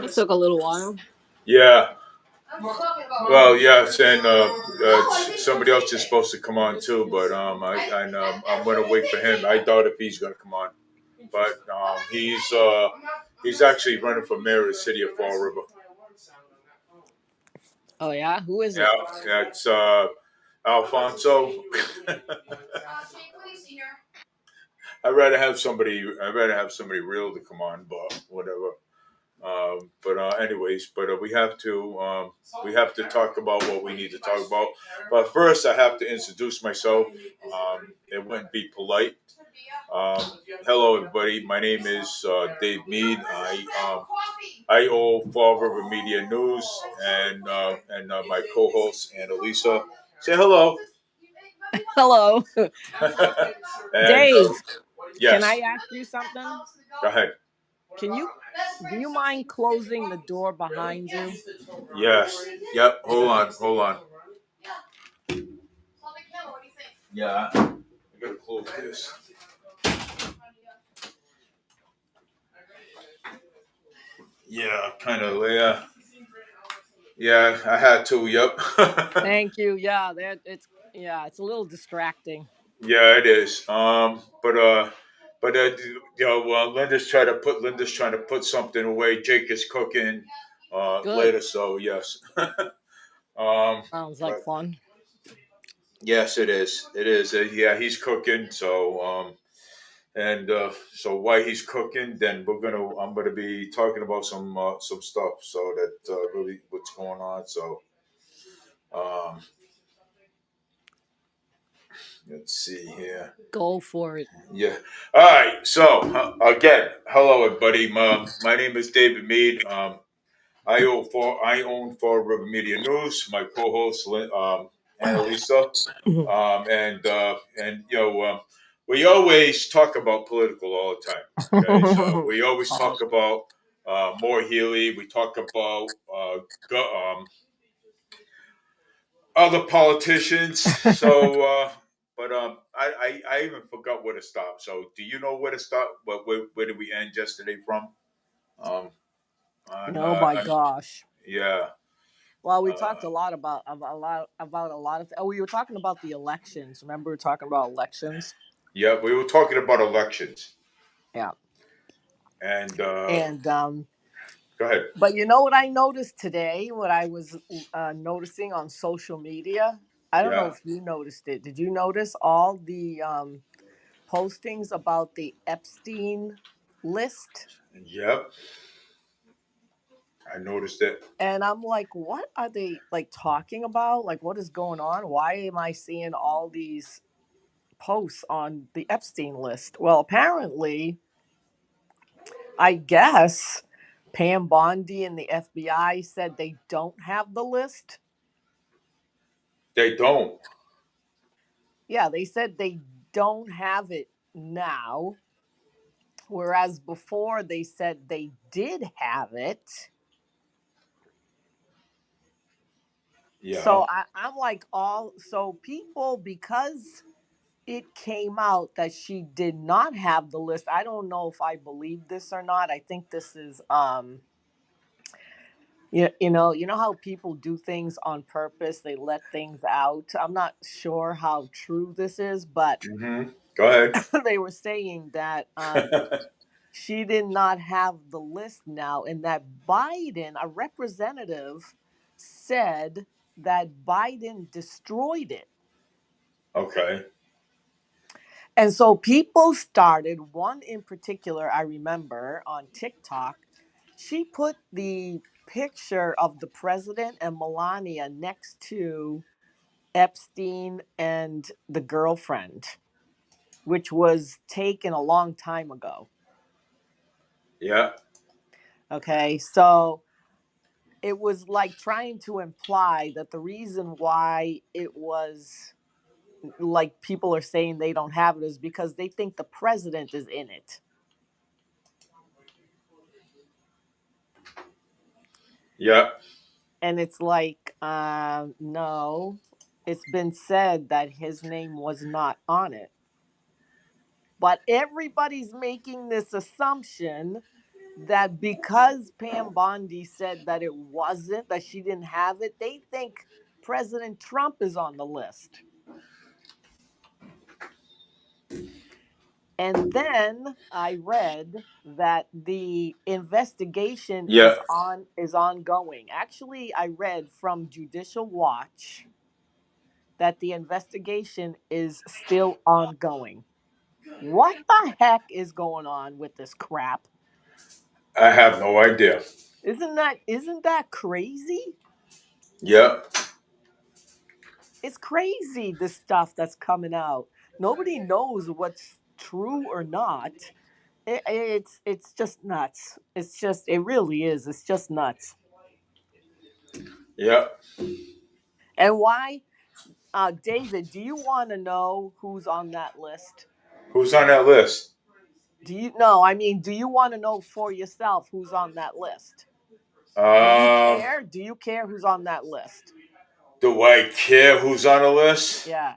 It took a little while. Yeah. Well, yes, and somebody else is supposed to come on too, but I'm gonna wait for him. I doubt if he's gonna come on, but he's actually running for mayor of the city of Fall River. Oh yeah, who is Yeah, it? yeah, it's Alfonso. I'd rather have somebody real to come on, but whatever. Anyways, we have to talk about what we need to talk about. But first, I have to introduce myself. It wouldn't be polite. Um, Hello, everybody. My name is Dave Mead. I own Fall River Media News, and my co-host ANNALISA. Say hello. Hello, and Dave. Can I yes, ask you something? go ahead. Can you Do you mind closing the door behind you? Yes. Yep. Hold on. Hold on. Yeah. I gotta close this. Yeah. Kind of. Yeah. Yeah. I had to. Yep. Thank you. Yeah, it's a little distracting. Yeah. It is. Linda's trying to put something away. Jake is cooking. Good. Later. So yes. Um. Sounds like But fun. yes, it is. It is. Yeah. He's cooking. So while he's cooking, then I'm gonna be talking about some stuff, so that really what's going on. So um, let's see here. Go for it. Yeah. All right. So again, hello everybody. My name is David Mead. I own Fall River Media News. My co-host Annalisa, and we always talk about political all the time. Okay, so we always talk about Moore Healy. We talk about other politicians. I even forgot where to stop. So do you know where to stop? Where did we end yesterday from? Um, Oh my gosh. yeah. Well, we talked Uh, a lot of. Oh, we were talking about the elections. Remember, we were talking about elections. yeah, we were talking about elections, Yeah, and and go ahead. but you know what I noticed today? What I was noticing on social media. I don't know Yeah. if you noticed it. Did you notice all the postings about the Epstein list? Yep. I noticed it. And I'm like, what are they like talking about? Like, what is going on? Why am I seeing all these posts on the Epstein list? Well, apparently, I guess Pam Bondi and the FBI said they don't have the list. They don't. Yeah, they said they don't have it now, whereas before they said they did have it. Yeah. So I'm like, so people, because it came out that she did not have the list. I don't know if I believe this or not. I think this is you know how people do things on purpose. They let things out. I'm not sure how true this is, but Mm-hmm. Go ahead. they were saying that she did not have the list now, and that Biden, a representative, said that Biden destroyed it. Okay. And so people started, one in particular, I remember on TikTok, she put the picture of the president and Melania next to Epstein and the girlfriend, which was taken a long time ago. Yeah. Okay. So it was like trying to imply that the reason why it was like people are saying they don't have it is because they think the president is in it. Yeah. And it's like, no, it's been said that his name was not on it. But everybody's making this assumption that because Pam Bondi said that it wasn't, that she didn't have it, they think President Trump is on the list. And then I read that the investigation Yeah, is ongoing. Actually, I read from Judicial Watch that the investigation is still ongoing. What the heck is going on with this crap? I have no idea. Isn't that crazy? Yeah, It's crazy, this stuff that's coming out. Nobody knows what's true or not. It's just nuts. It really is. It's just nuts. yeah. And why, David? Do you want to know who's on that list? Who's on that list? Do you know? I mean, do you want to know for yourself who's on that list? Do you Um, care? Do you care who's on that list? do I care who's on the list? Yeah.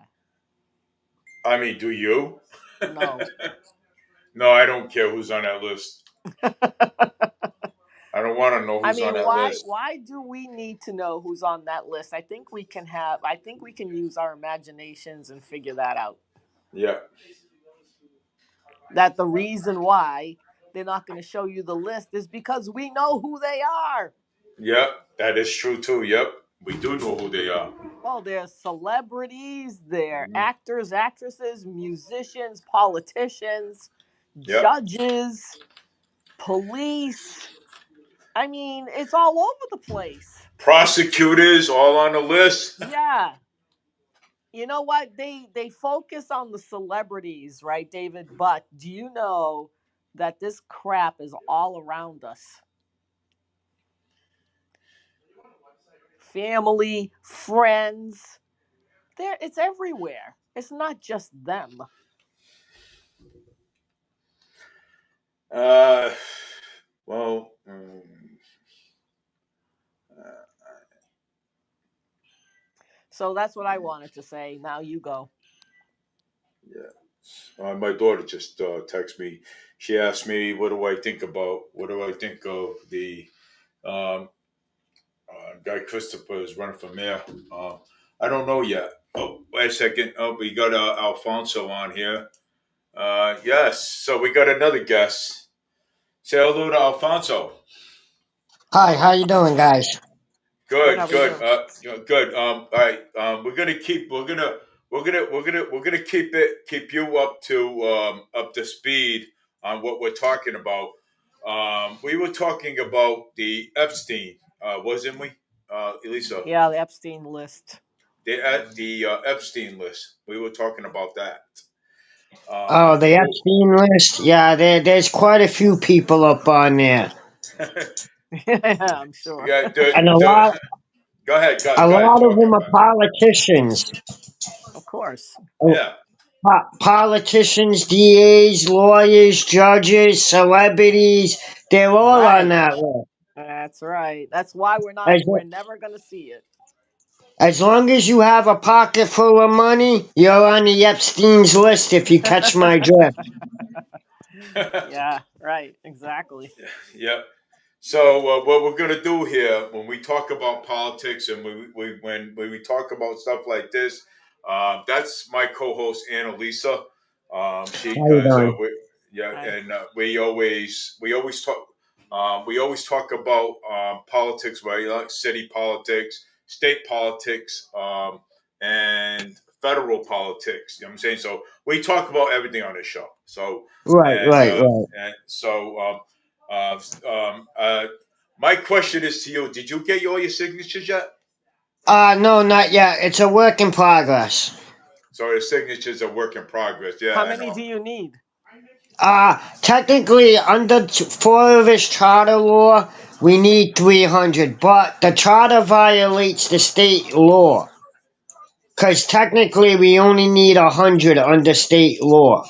I mean, do you? No. No, I don't care who's on that list. I don't want to know I who's mean, on that list. why do we need to know who's on that list? I think we can use our imaginations and figure that out. Yeah, That the reason why they're not going to show you the list is because we know who they are. yeah, that is true too. Yep, we do know who they are. Well, they're celebrities, they're Mhm. actors, actresses, musicians, politicians, Yep, judges, police. I mean, it's all over the place. prosecutors all on the list. Yeah. You know what? They focus on the celebrities, right, David? But do you know that this crap is all around us? Family, friends, it's everywhere. It's not just them. Uh, well, So that's what I wanted to say. Now you go. yeah. My daughter just texted me. She asked me, "What do I think about? What do I think of the um, guy Christopher is running for mayor?" I don't know yet. Oh, wait a second. Oh, we got Alfonso on here. Yes. So we got another guest. Say hello to Alfonso. Hi, how you doing, guys? Good. How Good, are good, you? good. All right. We're gonna keep you up to speed on what we're talking about. We were talking about the Epstein, wasn't we, Elisa? Yeah, the Epstein list. The Epstein list. We were talking about that. Oh, the Well, Epstein list? Yeah, there's quite a few people up on there. Yeah, I'm sure. yeah. And a lot Go ahead. a Go ahead. lot of Talk them are about it. politicians. Of course. Uh, Yeah. Politicians, DAs, lawyers, judges, celebrities, they're all on Right. that list. That's right. That's why As, we're never gonna see it. as long as you have a pocket full of money, you're on the Epstein's list if you catch my drift. Yeah, right. Exactly. yeah. So what we're gonna do here, when we talk about politics and when we talk about stuff like this, that's my co-host Annalisa. She How you because doing? we yeah, Hi. and we always talk about politics, right? Like city politics, state politics, and federal politics. You know what I'm saying? So we talk about everything on this show. So Right, and right, right. uh, um, uh, my question is to you: did you get all your signatures yet? No, not yet. It's a work in progress. So the signatures are work in progress. Yeah, How I many know. do you need? Technically, under Florida's charter law, we need 300, but the charter violates the state law. Because technically, we only need 100 under state law.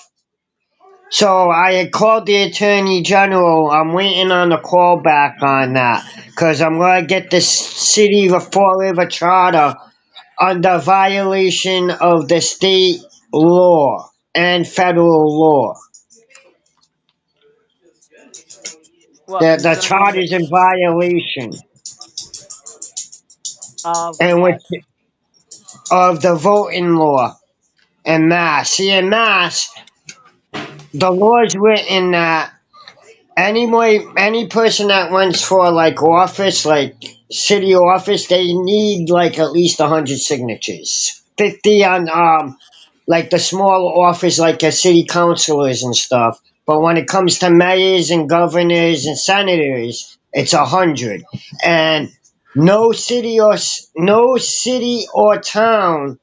So I had called the Attorney General. I'm waiting on a call back on that. Because I'm going to get the city of Fall River charter under violation of the state law and federal law. What The concerning charter the is in violation, of and which what? of the voting law in Mass. See, in Mass, the law is written that any person that runs for like office, like city office, they need like at least 100 signatures. 50 on like the small office, like a city councilors and stuff. But when it comes to mayors and governors and senators, it's 100. And no city or town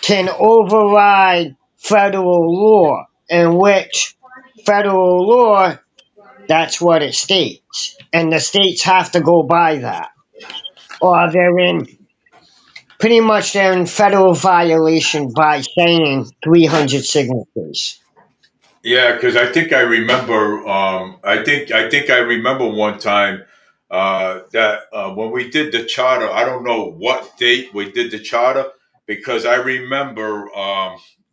can override federal law, in which federal law, that's what it states. And the states have to go by that. Or they're in federal violation by saying 300 signatures. Yeah, because I think I remember. I think I remember one time that when we did the charter. I don't know what date we did the charter because I remember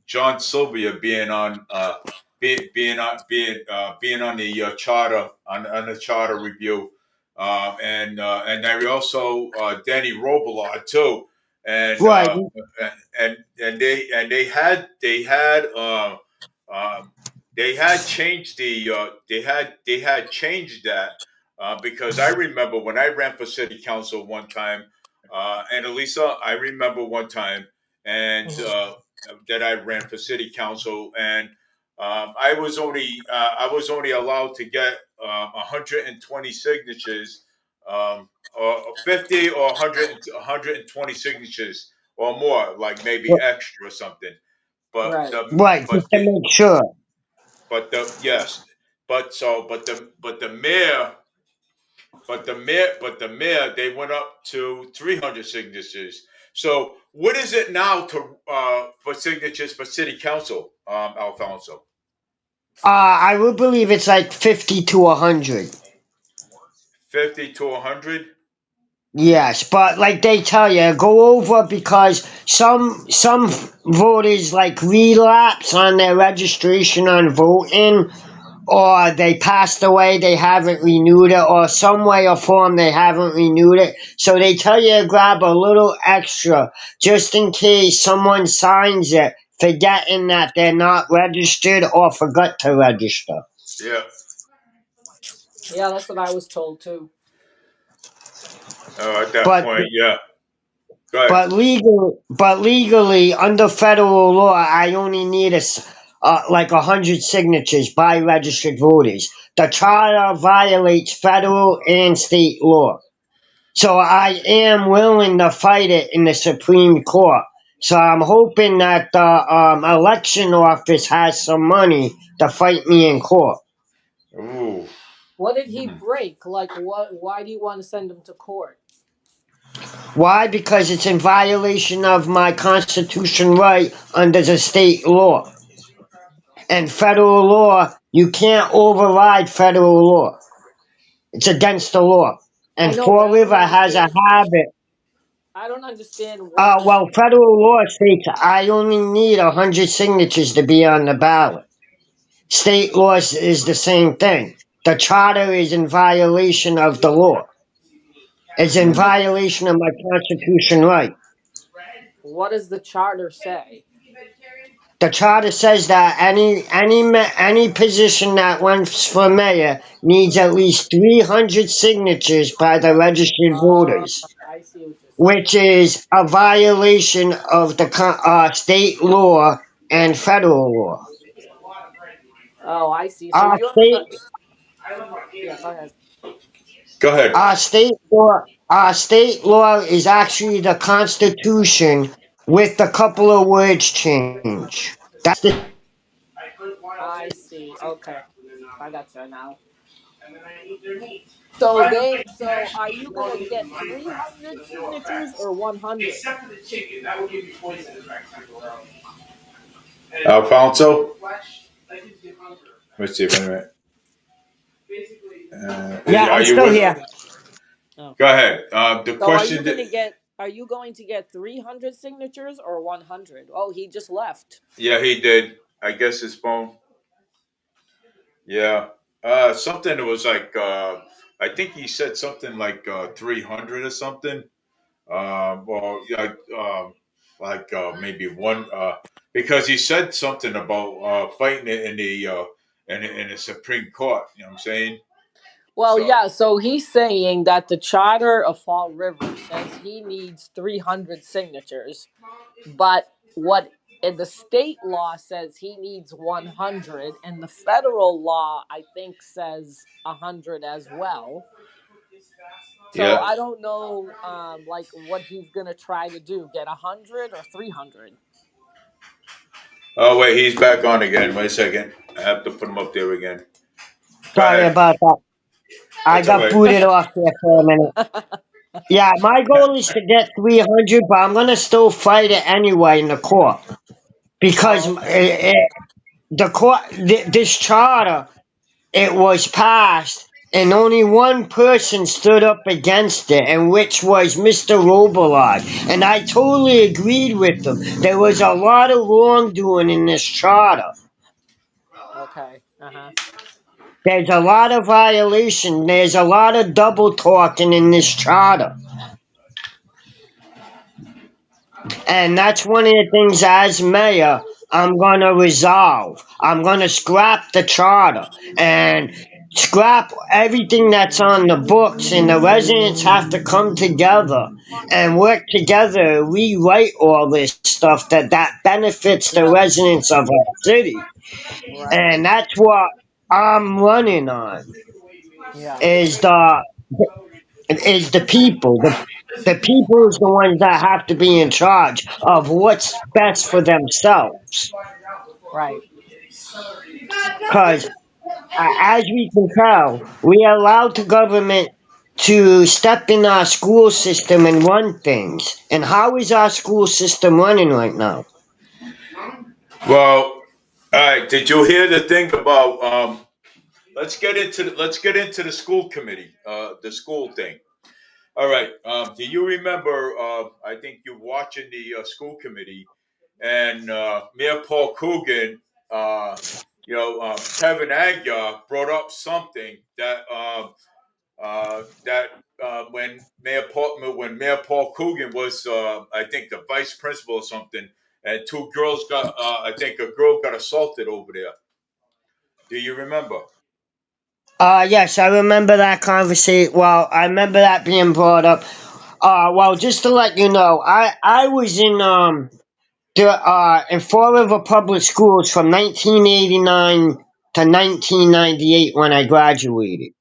John Sylvia being on the charter on the charter review, and I also Danny Robillard too, and Right, um, they had changed they had changed that because I remember when I ran for city council one time, and Elisa, I remember one time and Mhm. that I ran for city council, and I was only allowed to get 120 signatures, or 50 or 120 signatures or more, like maybe extra or something. But Right. the right, just but to the make sure. but the yes, but the mayor they went up to 300 signatures. So what is it now to for signatures for city council, Alfonso? I would believe it's like 50 to 100. 50 to 100. Yes, but like they tell you, go over because some voters like relapse on their registration on voting, or they passed away, they haven't renewed it, or some way or form they haven't renewed it. So they tell you to grab a little extra just in case someone signs it, forgetting that they're not registered or forgot to register. Yeah. Yeah, that's what I was told too. At that But point, yeah. Go ahead. but legally, under federal law, I only need like 100 signatures by registered voters. The charter violates federal and state law, so I am willing to fight it in the Supreme Court. So I'm hoping that the election office has some money to fight me in court. Ooh. What did he break? Like what? Why do you want to send him to court? Why? Because it's in violation of my constitution right under the state law. And federal law, you can't override federal law. It's against the law. I And know, but Fall I don't River has a understand. habit. I don't understand what this. Well, federal law states I only need 100 signatures to be on the ballot. State law is the same thing. The charter is in violation of the law. It's in Mm. violation of my constitution right. What does the charter say? The charter says that any position that runs for mayor needs at least 300 signatures by the registered Uh, voters, I see what you're saying. which is a violation of the state law and federal law. Oh, I see. So Our you're state, gonna. Yeah, go ahead. Go ahead. our state law is actually the Constitution with a couple of words change. That's the I see. Okay, I got you now. So are you gonna get 300 signatures or 100? Alfonso? Let's see if I yeah. are I'm you still with? here. Oh. Go ahead. The So are you question that, gonna get? Are you going to get 300 signatures or 100? Oh, he just left. yeah, he did. I guess his phone. Yeah. Something that was like I think he said something like 300 or something. Well, yeah, like maybe one because he said something about fighting it in the Supreme Court. You know what I'm saying? Well, So yeah, so he's saying that the charter of Fall River says he needs 300 signatures, but what in the state law says he needs 100, and the federal law, I think, says 100 as well. So yeah. I don't know, like what he's gonna try to do, get 100 or 300. Oh wait, he's back on again. Wait a second. I have to put him up there again. Go Sorry ahead. about that. I That's all got right. booted off there for a minute. Yeah, my goal is to get 300, but I'm gonna still fight it anyway in the court because Oh, okay. the court, this charter, it was passed, and only one person stood up against it, and which was Mr. Robillard. And I totally agreed with him. There was a lot of wrongdoing in this charter. Okay. Uh-huh. There's a lot of violation. There's a lot of double talking in this charter. And that's one of the things as mayor I'm going to resolve. I'm going to scrap the charter and scrap everything that's on the books, and the residents have to come together and work together, rewrite all this stuff that benefits the Yeah. residents of our city. Right. And that's what I'm running on Yeah. is the people. The people is the ones that have to be in charge of what's best for themselves. Right. Because as we can tell, we allowed the government to step in our school system and run things. And how is our school system running right now? Well, all right. Did you hear the thing about? Let's get into the school committee, the school thing. All right. Do you remember? I think you watching the school committee, and Mayor Paul Coogan, Kevin Aguirre brought up something that when Mayor Paul Coogan was I think the vice principal or something, and two girls got I think a girl got assaulted over there. Do you remember? Yes, I remember that conversation. Well, I remember that being brought up. Well, just to let you know, I was in Fall River Public Schools from 1989 to 1998 when I graduated.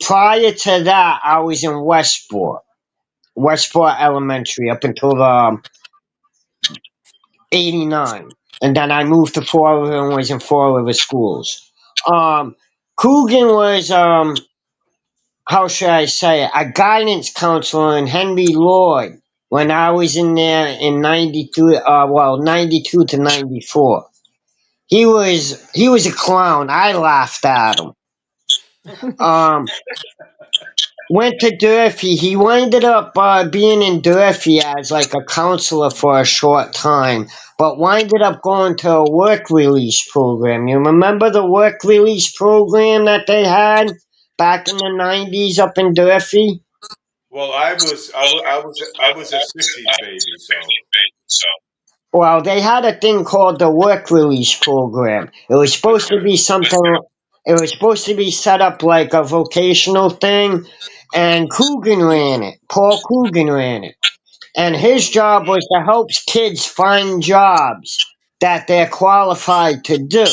Prior to that, I was in Westport Elementary up until 89. And then I moved to Fall River and was in Fall River Schools. Um, Coogan was, how should I say it, a guidance counselor in Henry Lloyd when I was in there in 92 to 94. He was a clown. I laughed at him. Um, Went to Durfee. He ended up being in Durfee as like a counselor for a short time, but winded up going to a work release program. You remember the work release program that they had back in the 90s up in Durfee? Well, I was a '60s baby, so Well, they had a thing called the work release program. It was supposed to be something. It was supposed to be set up like a vocational thing, and Coogan ran it. Paul Coogan ran it. And his job was to help kids find jobs that they're qualified to do.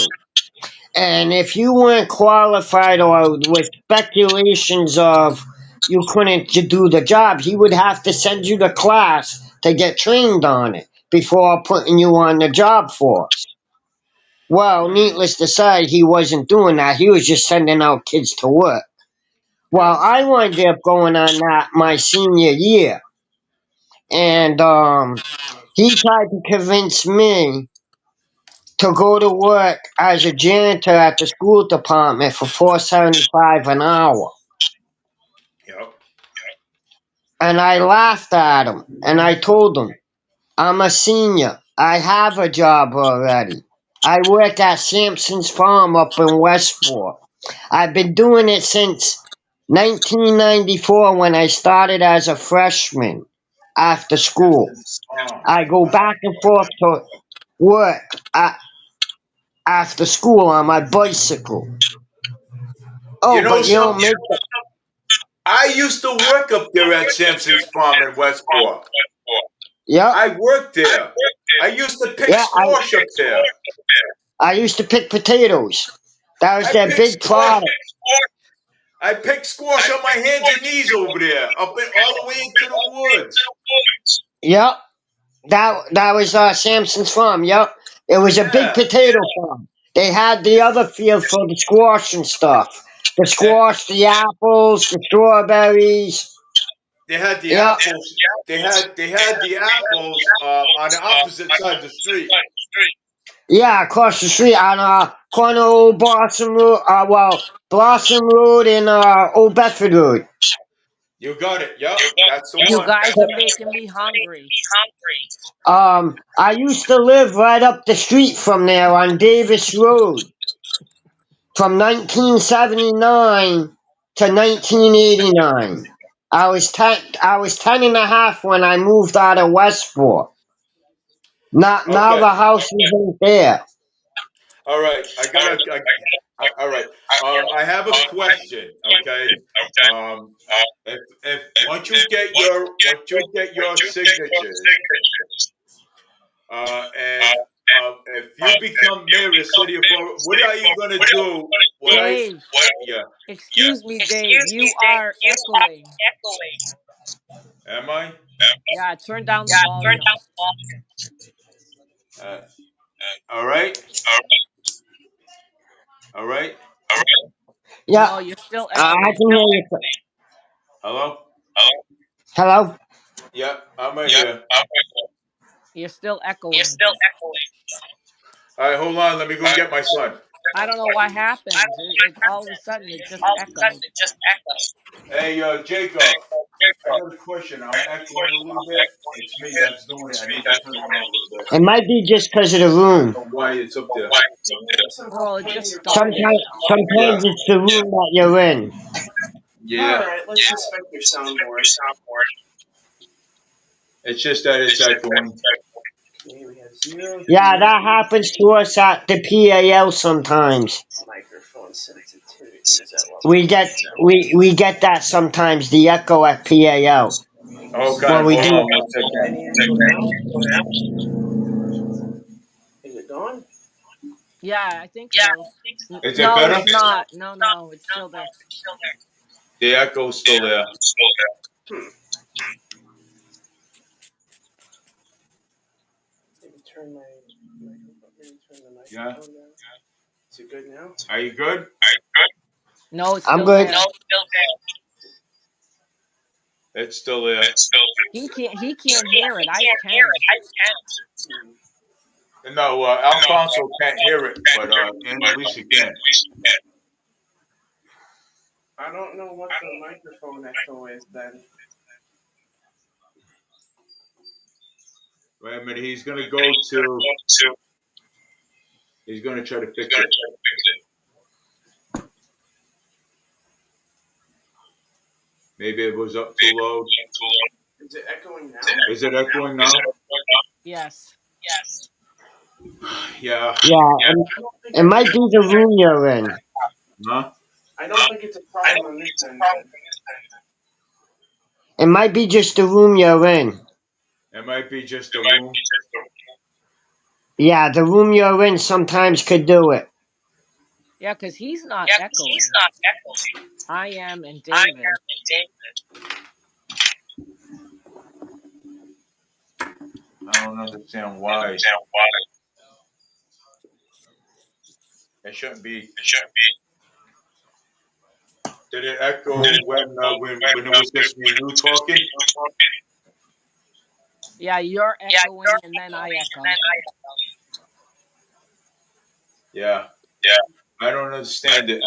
And if you weren't qualified or with speculations of you couldn't do the job, he would have to send you to class to get trained on it before putting you on the job force. Well, needless to say, he wasn't doing that. He was just sending out kids to work. Well, yeah. I wound up going on that my senior year. And he tried to convince me to go to work as a janitor at the school department for $4.75 an hour. Yep. And I laughed at him and I told him, I'm a senior. I have a job already. I work at Sampson's Farm up in Westport. I've been doing it since 1994 when I started as a freshman after school. Oh I my go God. back and forth to work after school on my bicycle. You Oh, know but you don't something? make it. I used to work up there at Sampson's Farm in Westport. Yep. I worked there. I used to pick Yeah, squash up there. I used to pick potatoes. That was I their picked big squash. product. I picked squash on my hands and knees over there, all the way into the woods. Yep. That was Samson's farm. Yep. It was a big Yeah, potato farm. They had the other field for the squash and stuff. The and squash, the apples, the strawberries. they had the Yep. apples. They had the apples on the opposite side of the street. Yeah, across the street on corner of Old Blossom Road. Blossom Road and Old Bedford Road. You got it. Yep, that's the You one. guys are making me hungry. I used to live right up the street from there on Davis Road from 1979 to 1989. I was 10 and a half when I moved out of Westport. Now Okay. the house isn't there. All right. All right. I have a question. Okay. Um, if once you get your signatures, and if you become mayor of the city of Florida, what are you gonna do? Dave, Yeah. excuse me, Dave. You are echoing. Am I? Yeah, turn down the volume. Uh, all right. All right. Yeah, No, you're still I echoing. can hear you. Hello. Hello? Yeah, I'm right here. You're still echoing. All right, hold on. Let me go get my son. I don't know what happened. All of a sudden it just echoed. Hey, Jacob. I got a question. I'm echoing a little bit. It's me that's doing it. I need to turn it down a little bit. It might be just because of the I don't room. know why it's up there. Well, it just started. Sometimes Yeah. it's the room that you're in. Yeah. All right. Let's inspect your soundboard. It's just that it's echoing. Okay, we have 0 Yeah, dB. that happens to us at the PAL sometimes. Microphone sensitivity is at level. We get that sometimes, the echo at PAL. Okay, Well, we hold do. on one second. Any echo now? Is it gone? Yeah, I think so. Is it No, better? it's not. No, it's still there. The echo's still there. Hmm. Maybe turn my microphone. Maybe turn the Yeah. microphone down. Is it good now? Are you good? No, it's I'm still good. there. It's still there. He can't hear it. I can. Hmm. No, Alfonso can't hear it, but Annalisa can. I don't know what the microphone echo is then. Wait a minute. He's gonna go to. He's gonna try to fix it. Maybe it was up too low. Is it echoing now? Is it echoing now? Yes. Yeah. Yeah, I don't think it might be the room you're in. Huh? I don't think it's a problem on this end then. It might be just the room you're in. It might be just a room. Yeah, the room you're in sometimes could do it. Yeah, because he's not echoing. I am and David. I don't understand why. It shouldn't be. Did it echo when it was just me and you talking? Yeah, you're echoing and then I echo. Yeah. I don't understand it.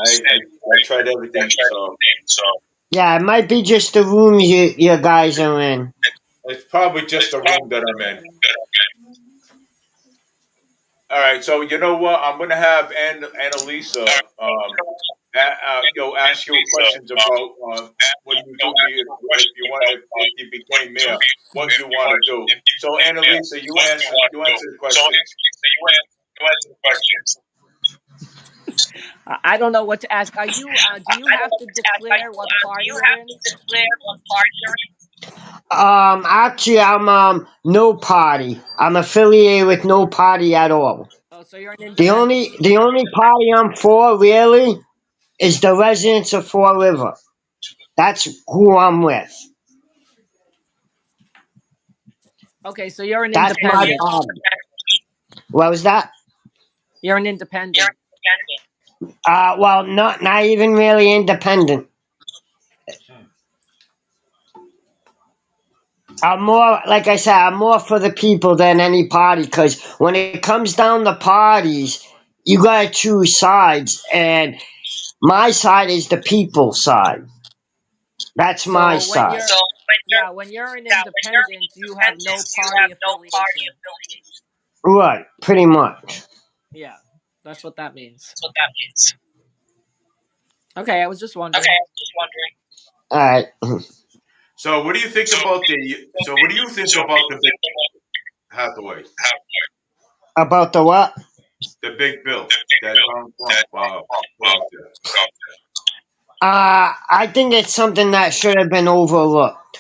I tried everything, so Yeah, it might be just the room you guys are in. it's probably just the room that I'm in. All right, so you know what? I'm gonna have Annalisa ask you questions about what do you do if you want if you became mayor, what do you want to do? So Annalisa, you answer the questions. I don't know what to ask. Are you? Do you have to declare what party you're in? Actually, I'm no party. I'm affiliated with no party at all. Oh, so you're an The independent. only the only party I'm for really is the residents of Fall River. That's who I'm with. Okay, so you're an That's my independent. party. What was that? You're an independent. Well, not even really independent. I'm more, like I said, I'm more for the people than any party. Because when it comes down to parties, you gotta choose sides, and my side is the people side. That's my So when side. you're, yeah, when you're an independent, you have no party affiliation. Right, pretty much. Yeah, that's what that means. Okay, I was just wondering. All right. So what do you think about the big Hathaway, About the what? the big bill that Donald Trump put out there? I think it's something that should have been overlooked.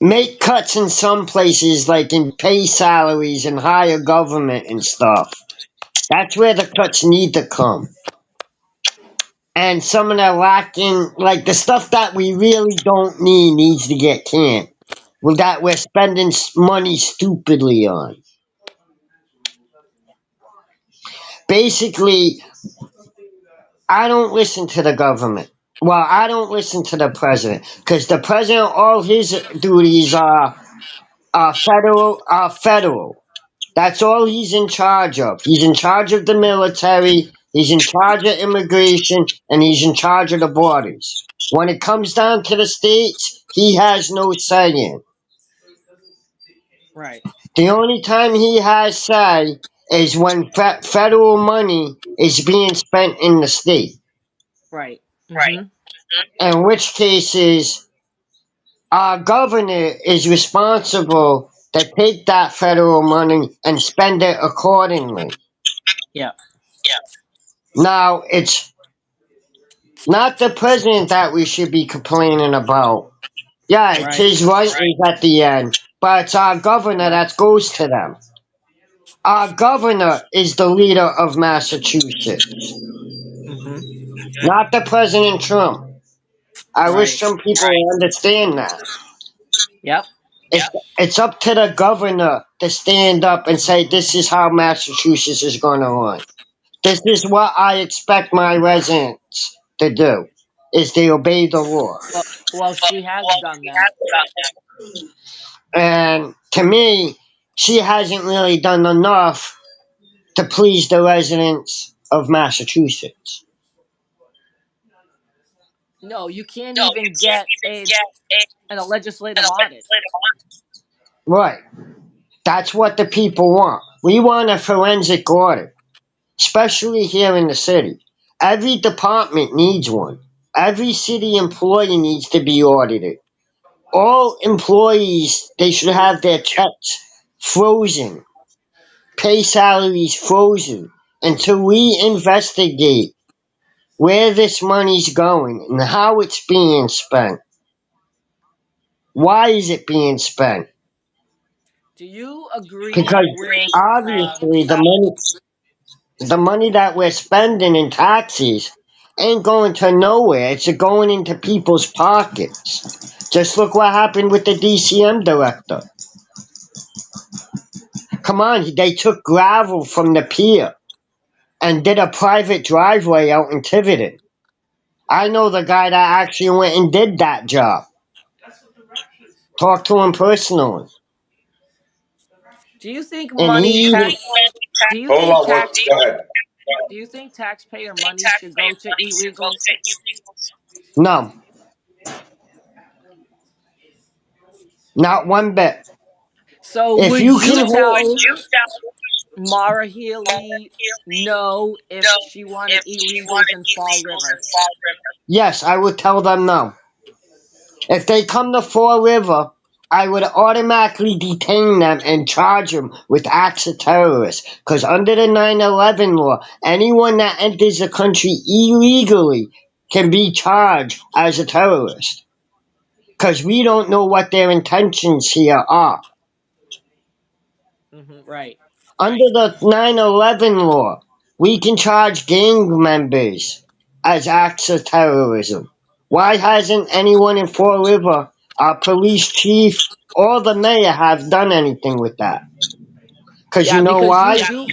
Make cuts in some places, like in pay salaries and higher government and stuff. That's where the cuts need to come. And some of the lacking, like the stuff that we really don't need, needs to get canned. Well, that we're spending money stupidly on. Basically, I don't listen to the government. Well, I don't listen to the president because the president, all his duties are federal. That's all he's in charge of. He's in charge of the military, he's in charge of immigration, and he's in charge of the borders. When it comes down to the states, he has no say in. Right, The only time he has say is when federal money is being spent in the state. right. Mm-hmm. In which cases, our governor is responsible to take that federal money and spend it accordingly. Yeah, Now, it's not the president that we should be complaining about. Yeah, it's right, his writings at the end, but it's our governor right. that goes to them. Our governor is the leader of Massachusetts, Mm-hmm. not the President Trump. I wish Right. some people would understand that. Yep. It's, it's up to the governor to stand up and say, this is how Massachusetts is going to run. This is what I expect my residents to do, is they obey the law. Well, she has done that. And to me, she hasn't really done enough to please the residents of Massachusetts. No, you can't even get a legislative audit. Right. That's what the people want. We want a forensic audit, especially here in the city. Every department needs one. Every city employee needs to be audited. All employees, they should have their checks frozen, pay salaries frozen until we investigate where this money's going and how it's being spent. Why is it being spent? Do you agree Because with? obviously the money that we're spending in taxes ain't going to nowhere. It's going into people's pockets. Just look what happened with the DCM director. Come on, they took gravel from the pier and did a private driveway out in Tiverton. I know the guy that actually went and did that job. Talked to him personally. Do you think And money he even, tax? Do you Hold think on, tax? go ahead. Do you think taxpayer money should go to illegals? no, not one bit. So If would you you can hold, tell? Mara Healy know if she wanted illegals in Fall River? Yes, I would tell them no. If they come to Fall River, I would automatically detain them and charge them with acts of terrorists. Because under the 9/11 law, anyone that enters the country illegally can be charged as a terrorist. Because we don't know what their intentions here are. Right. Under the 9/11 law, we can charge gang members as acts of terrorism. Why hasn't anyone in Fall River, our police chief, or the mayor have done anything with that? Because Yeah, you know because why? you do.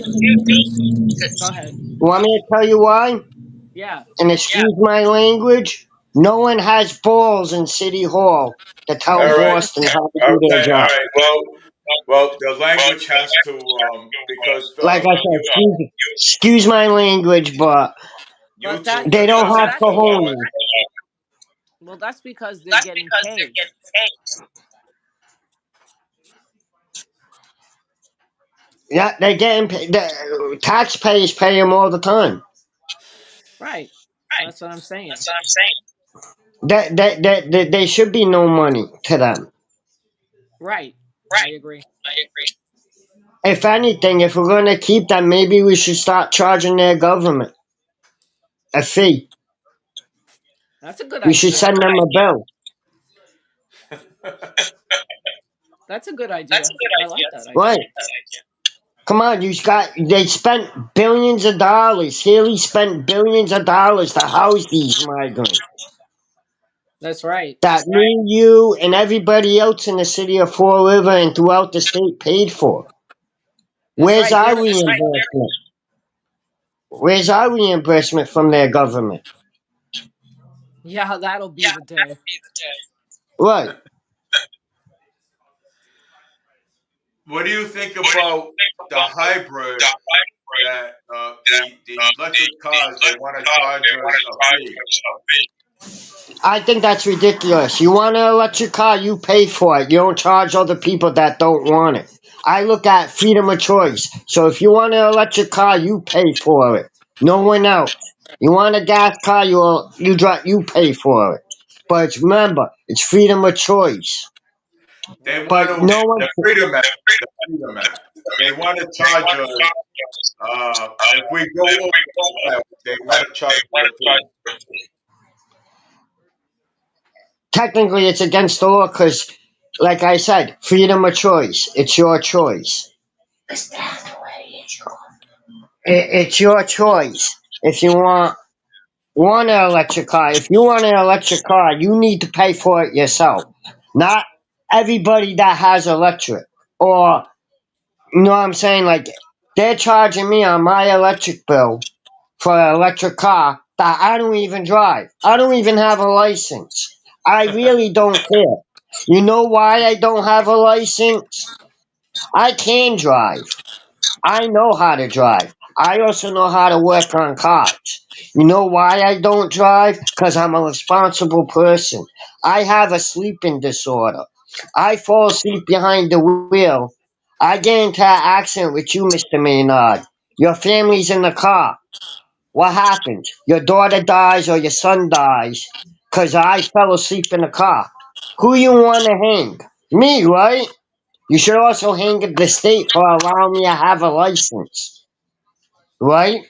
Go ahead. Want me to tell you why? Yeah. And excuse my language, no one has balls in City Hall to tell All right. Boston how to do their Okay. All job. right. Well, the language has to because Like I said, excuse my language, but you But that took the they don't well have that's physical. cojones. well that's because they're getting paid. Yeah, they're getting the taxpayers pay them all the time. Right. That's what I'm saying. There should be no money to them. Right. I agree. If anything, if we're going to keep them, maybe we should start charging their government a fee. That's a good We should idea. send them a bill. That's a good idea. I like that Right. idea. Come on, they spent billions of dollars. Haley spent billions of dollars to house these migrants. That's right. That me, you, and everybody else in the city of Fall River and throughout the state paid for. That's Where's right. our reimbursement? Where's our reimbursement from their government? Yeah, that'll be the day. Right. What do you think about the hybrid that the electric cars they want to charge us a fee? I think that's ridiculous. You want an electric car, you pay for it. You don't charge other people that don't want it. I look at freedom of choice. So if you want an electric car, you pay for it. No one else. You want a gas car, you pay for it. But remember, it's freedom of choice. They want But to no one. the Freedom Act. The Freedom Act. They want to charge us if we go over the mile, they want to charge us a fee. Technically, it's against the law because, like I said, freedom of choice. It's your choice. It's your choice. If you want an electric car, if you want an electric car, you need to pay for it yourself. Not everybody that has electric. Or, you know what I'm saying? Like, they're charging me on my electric bill for an electric car that I don't even drive. I don't even have a license. I really don't care. You know why I don't have a license? I can drive. I know how to drive. I also know how to work on cars. You know why I don't drive? Because I'm a responsible person. I have a sleeping disorder. I fall asleep behind the wheel. I get into an accident with you, Mr. Maynard. Your family's in the car. What happens? Your daughter dies or your son dies because I fell asleep in the car. Who you want to hang? Me, right? You should also hang the state for allowing me to have a license, right?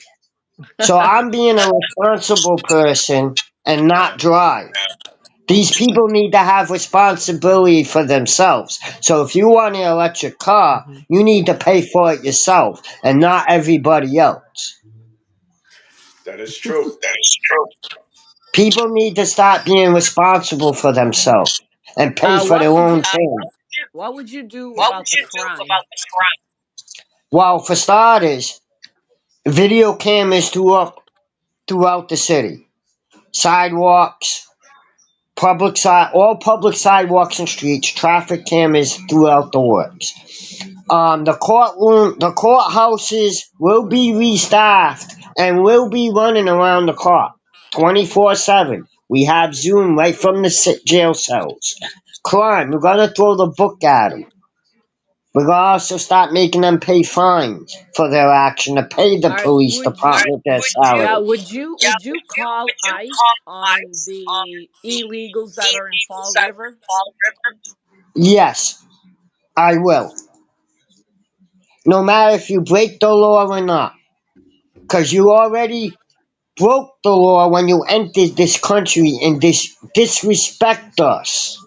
So I'm being a responsible person and not drive. These people need to have responsibility for themselves. So if you want an electric car, Mhm. you need to pay for it yourself and not everybody else. That is true. People need to start being responsible for themselves and pay for their What would own you things. What would you do about the crime? Well, for starters, video cameras throughout the city. Sidewalks, all public sidewalks and streets, traffic cameras throughout the works. The courthouses will be restaffed and will be running around the clock, 24/7. We have Zoom right from the jail cells. Crime, we're gonna throw the book at them. We're gonna also start making them pay fines for their action to pay the All right. police department their Yeah, salary. would you call ICE on the illegals that are in Fall River? Yes, I will. No matter if you break the law or not. Because you already broke the law when you entered this country and disrespect us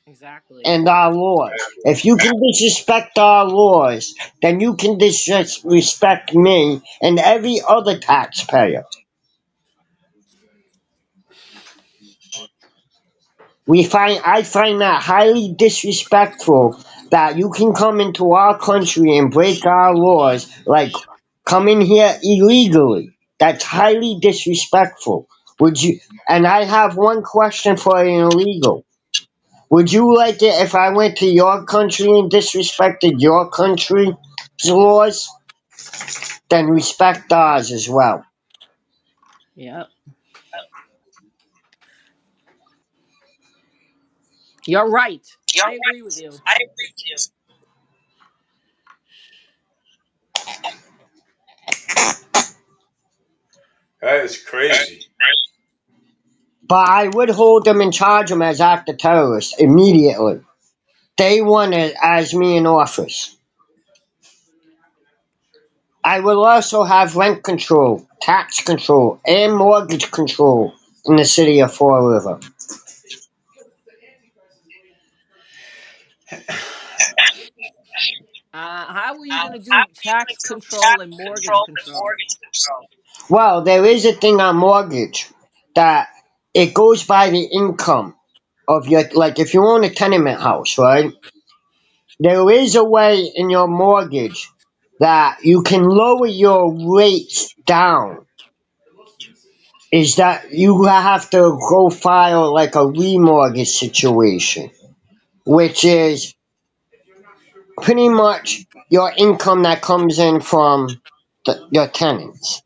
Exactly. and our laws. If you can disrespect our laws, then you can disrespect me and every other taxpayer. I find that highly disrespectful that you can come into our country and break our laws, like come in here illegally. That's highly disrespectful. Would you? And I have one question for an illegal. Would you like it if I went to your country and disrespected your country's laws? Then respect ours as well. Yeah, you're right. I agree with you. That is crazy. But I would hold them and charge them as active terrorists immediately. Day one as me in office. I will also have rent control, tax control, and mortgage control in the city of Fall River. How are you going to do tax control and mortgage control? Well, there is a thing on mortgage that it goes by the income of your, like if you own a tenement house, right? There is a way in your mortgage that you can lower your rates down. Is that you have to go file like a remortgage situation, which is pretty much your income that comes in from your tenants.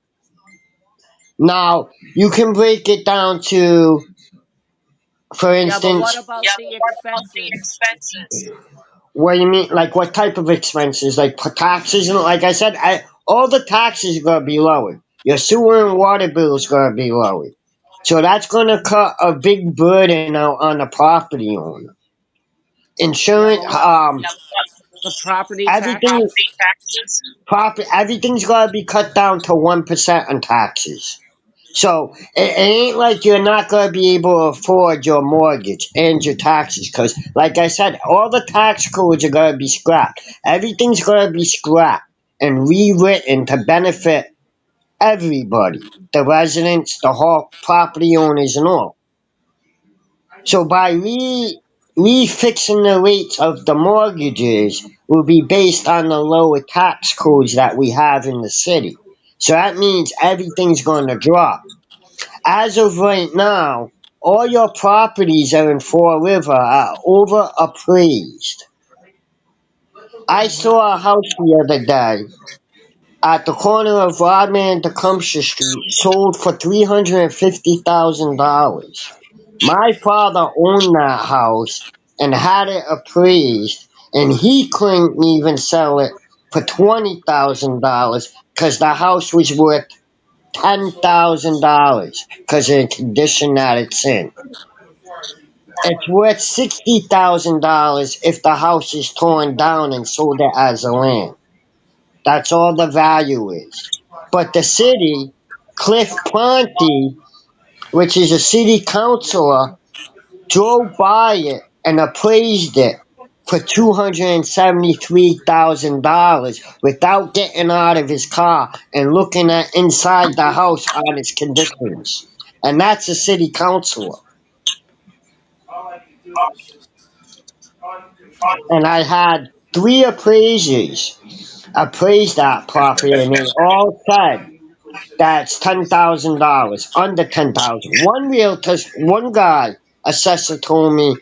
Now, you can break it down to, for Yeah, but what instance, about the expenses? what do you mean? Like what type of expenses? Like taxes? And like I said, all the taxes are going to be lowered. Your sewer and water bill is going to be lowered. So that's going to cut a big burden out on the property owner. Yeah, Insurance, but what's the property everything, taxes? everything's got to be cut down to 1% on taxes. So it ain't like you're not going to be able to afford your mortgage and your taxes. Because, like I said, all the tax codes are going to be scrapped. Everything's going to be scrapped and rewritten to benefit everybody, the residents, the whole property owners, and all. So by refixing the rates of the mortgages will be based on the lower tax codes that we have in the city. So that means everything's going to drop. As of right now, all your properties are in Fall River are over appraised. I Hmm. saw a house the other day at the corner of Rodman and Tecumseh Street sold for $350,000. My father owned that house and had it appraised, and he couldn't even sell it for $20,000 because the house was worth $10,000 because of the condition that it's in. It's worth $60,000 if the house is torn down and sold it as a land. That's all the value is. But the city, Cliff Ponte, which is a city councilor, drove by it and appraised it for $273,000 without getting out of his car and looking at inside the house on its conditions. And that's a city councilor. And I had three appraisers appraise that property, and they all said that's $10,000, under 10,000. One realtor, one guy, assessor told me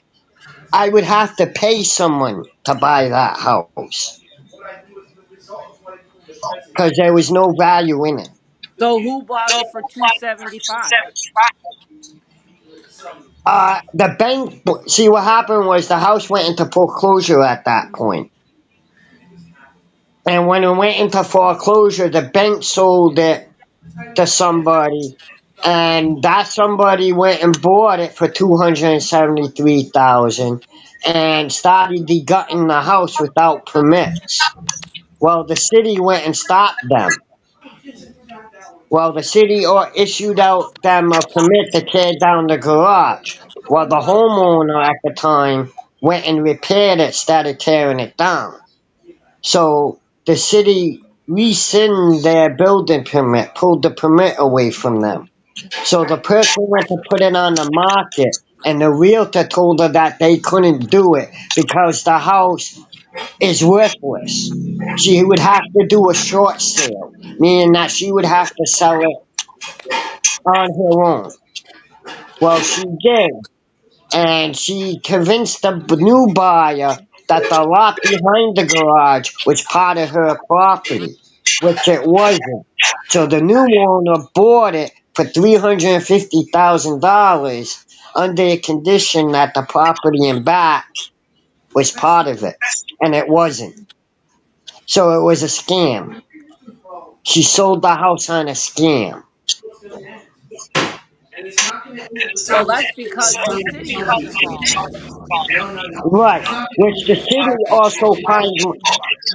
I would have to pay someone to buy that house because there was no value in it. So who bought it for 275? The bank, see what happened was the house went into foreclosure at that point. And when it went into foreclosure, the bank sold it to somebody, and that somebody went and bought it for $273,000 and started degutting the house without permits. Well, the city went and stopped them. Well, the city issued out them a permit to tear down the garage. Well, the homeowner at the time went and repaired it, started tearing it down. So the city rescinded their building permit, pulled the permit away from them. So the person went to put it on the market, and the realtor told her that they couldn't do it because the house is worthless. She would have to do a short sale, meaning that she would have to sell it on her own. Well, she did, and she convinced the new buyer that the lot behind the garage was part of her property, which it wasn't. So the new owner bought it for $350,000 under a condition that the property in back was part of it, and it wasn't. So it was a scam. She sold the house on a scam. Well, that's because the city was involved. Right, which the city also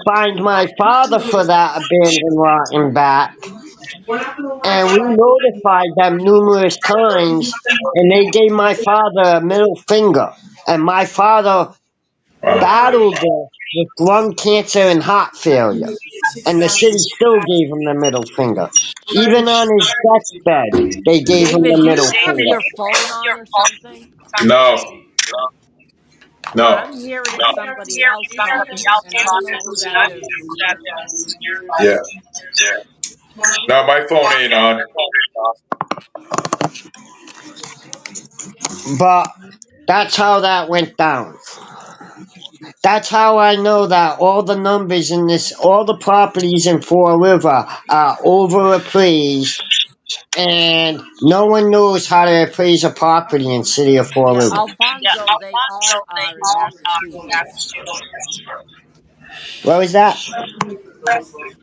fined my father for that abandoned lot in back, and we notified them numerous times, and they gave my father a middle finger, and my father battled this with lung cancer and heart failure, and the city still gave him the middle finger. Even on his deathbed, they gave him the David, do you middle have finger. your phone on or something? No, no. I'm hearing somebody else talking, and I don't know who that is. Yeah. No, my phone ain't on. But that's how that went down. That's how I know that all the numbers in this, all the properties in Fall River are overappraised, and no one knows how to appraise a property in City of Fall Yeah, River. Alfonso, they all are in Massachusetts. What was that?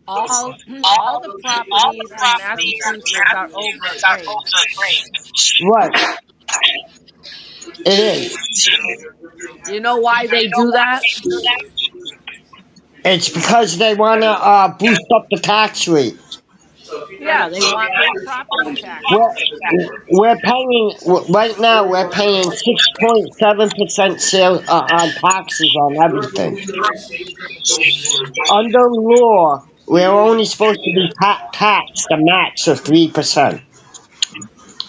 All all the properties in Massachusetts are overappraised. Right, it is. You know why they do that? It's because they want to boost up the tax rate. Yeah, they want more property We're, taxes. we're paying right now. We're paying 6.7% sales on taxes on everything. Under law, we're only supposed to be taxed a max of 3%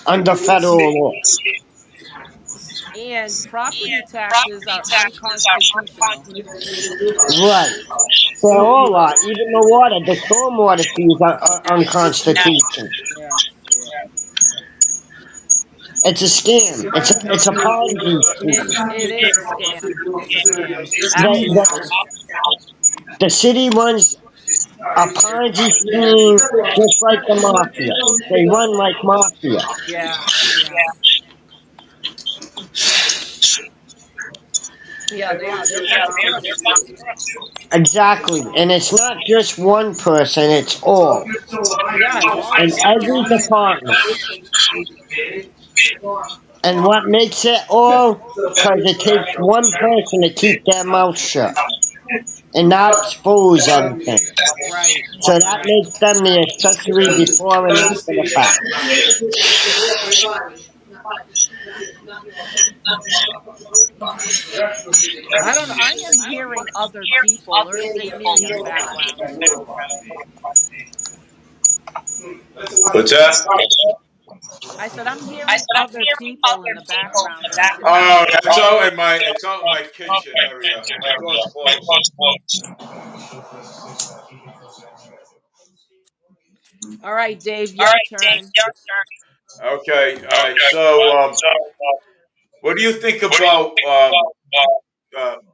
under federal law. And property taxes are unconstitutional. Right. They all are. Even the water, the stormwater fees are unconstitutional. Yeah, yeah. It's a scam. It's a Ponzi scheme. It is a scam. It's a scam. The, Absolutely. the city runs a Ponzi scheme just like the mafia. They run like mafia. Yeah, yeah. Yeah, they are. They're corrupt. Exactly. And it's not just one person, it's all. Yeah, it's all In every everyone department. involved. And what makes it all? Because it takes one person to keep their mouth shut and not expose everything. Right, So that right. makes them the accessory before and after the fact. I don't know. I am hearing other people or is it me in the background? What's that? I said I'm hearing other people in the background or is it me? Oh, it's out in my kitchen area. My door's closed. All right, Dave, your turn. Okay, all right. So, what do you think about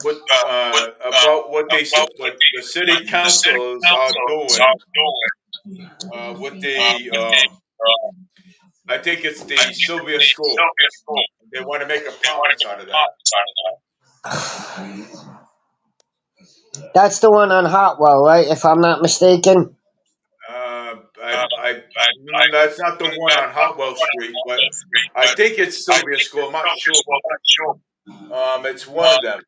what what the city councils are doing with the I think it's the Sylvia School. They want to make apartments out of that. That's the one on Hartwell, right? If I'm not mistaken. That's not the one on Hotwell Street, but I think it's Sylvia School. I'm not sure. It's one of them.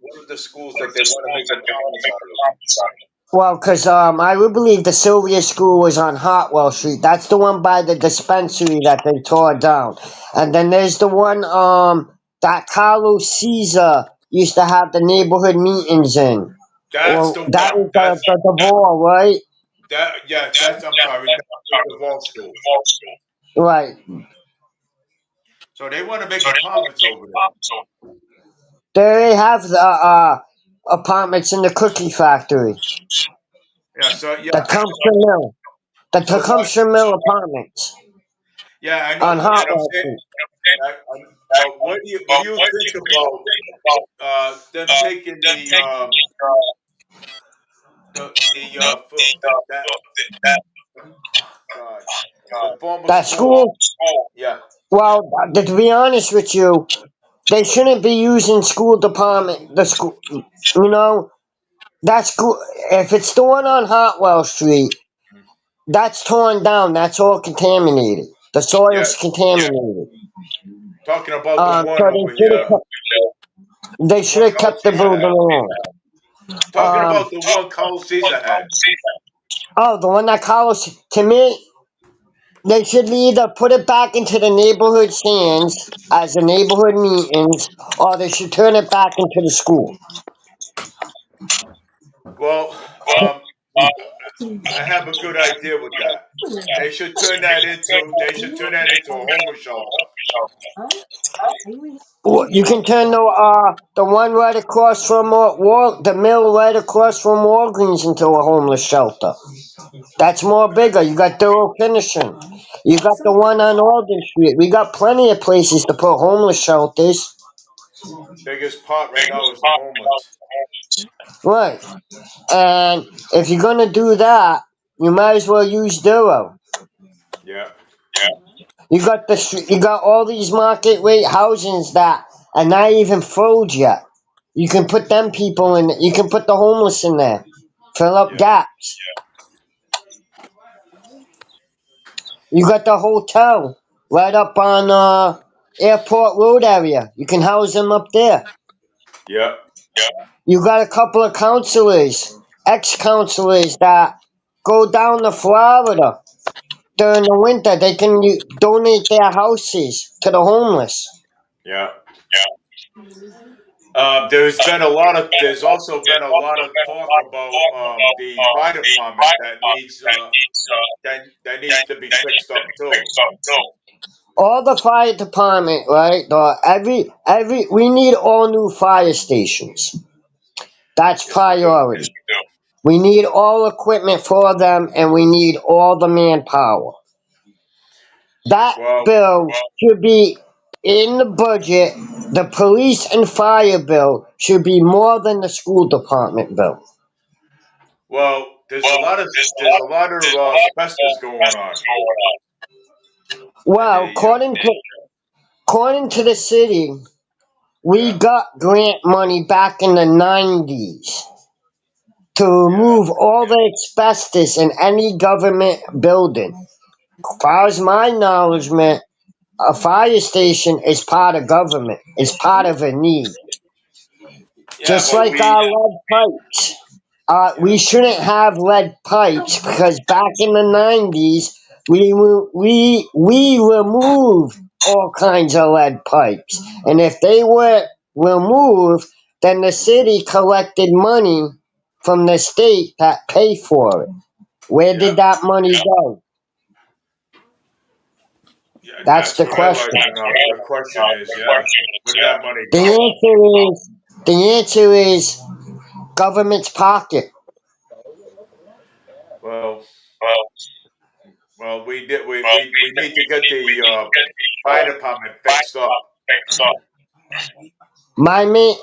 One of the schools that they want to make apartments out of. Well, because I would believe the Sylvia School was on Hartwell Street. That's the one by the dispensary that they tore down. And then there's the one that Carlos Caesar used to have the neighborhood meetings in. That's Well, the that one. was the ball, right? That's I'm sorry. That's the Duval School. Right. So they want to make apartments over there. They have the apartments in the cookie factory. Yeah. So The Tecumseh Mill. The So what? Tecumseh Mill apartments Yeah, I know, on and I'm Hartwell saying, Street. but what do you think about them taking that God the former That school? school, Yeah, well, to be honest with you, they shouldn't be using school department, the school, you know, that school, if it's the one on Hartwell Street, that's torn down, that's all contaminated. The yeah. soil's contaminated. Talking about the one So over here, they the should one have Carl kept the Caesar building had. alone. Talking Um, about the one Carl Caesar had. oh, the one that Carlos, to me, they should either put it back into the neighborhood stands as the neighborhood meetings, or they should turn it back into the school. Well, I have a good idea with that. They should turn that into a homeless shelter. You can turn the one right across from the mill right across from Walgreens into a homeless shelter. That's more bigger. You got thorough finishing. You got the one on Alden Street. We got plenty of places to put homeless shelters. Biggest part right now is the homeless. Right. And if you're gonna do that, you might as well use Duro. Yeah, You got all these market rate housings that are not even filled yet. You can put them people in. You can put the homeless in there, fill up yeah, gaps. You got the hotel right up on Airport Road area. You can house them up there. yeah, You got a couple of counselors, ex-counselors that go down to Florida during the winter. They can donate their houses to the homeless. yeah. There's also been a lot of talk about the fire department that needs to be fixed up too. All the fire department, right? We need all new fire stations. That's Yes, we do. priority. We need all equipment for them, and we need all the manpower. That Well, bill should be in the budget. The police and fire bill should be more than the school department bill. there's a lot of asbestos going on, and Well, according to the city, we yeah, got grant money back in the 90s to yeah, remove all the asbestos in any government building. As far as my knowledge, a fire station is part of government. It's part of a need. yeah, Just but like our lead pipes. yeah, We shouldn't have lead pipes because back in the 90s, we removed all kinds of lead pipes. And if they were removed, then the city collected money from the state that pay for it. Where yeah, did that money go? yeah. That's That's the what I'd question. like to know. The question is, yeah, where did that money The go? answer is government's pocket. Well, well, we need to get the fire department fixed up.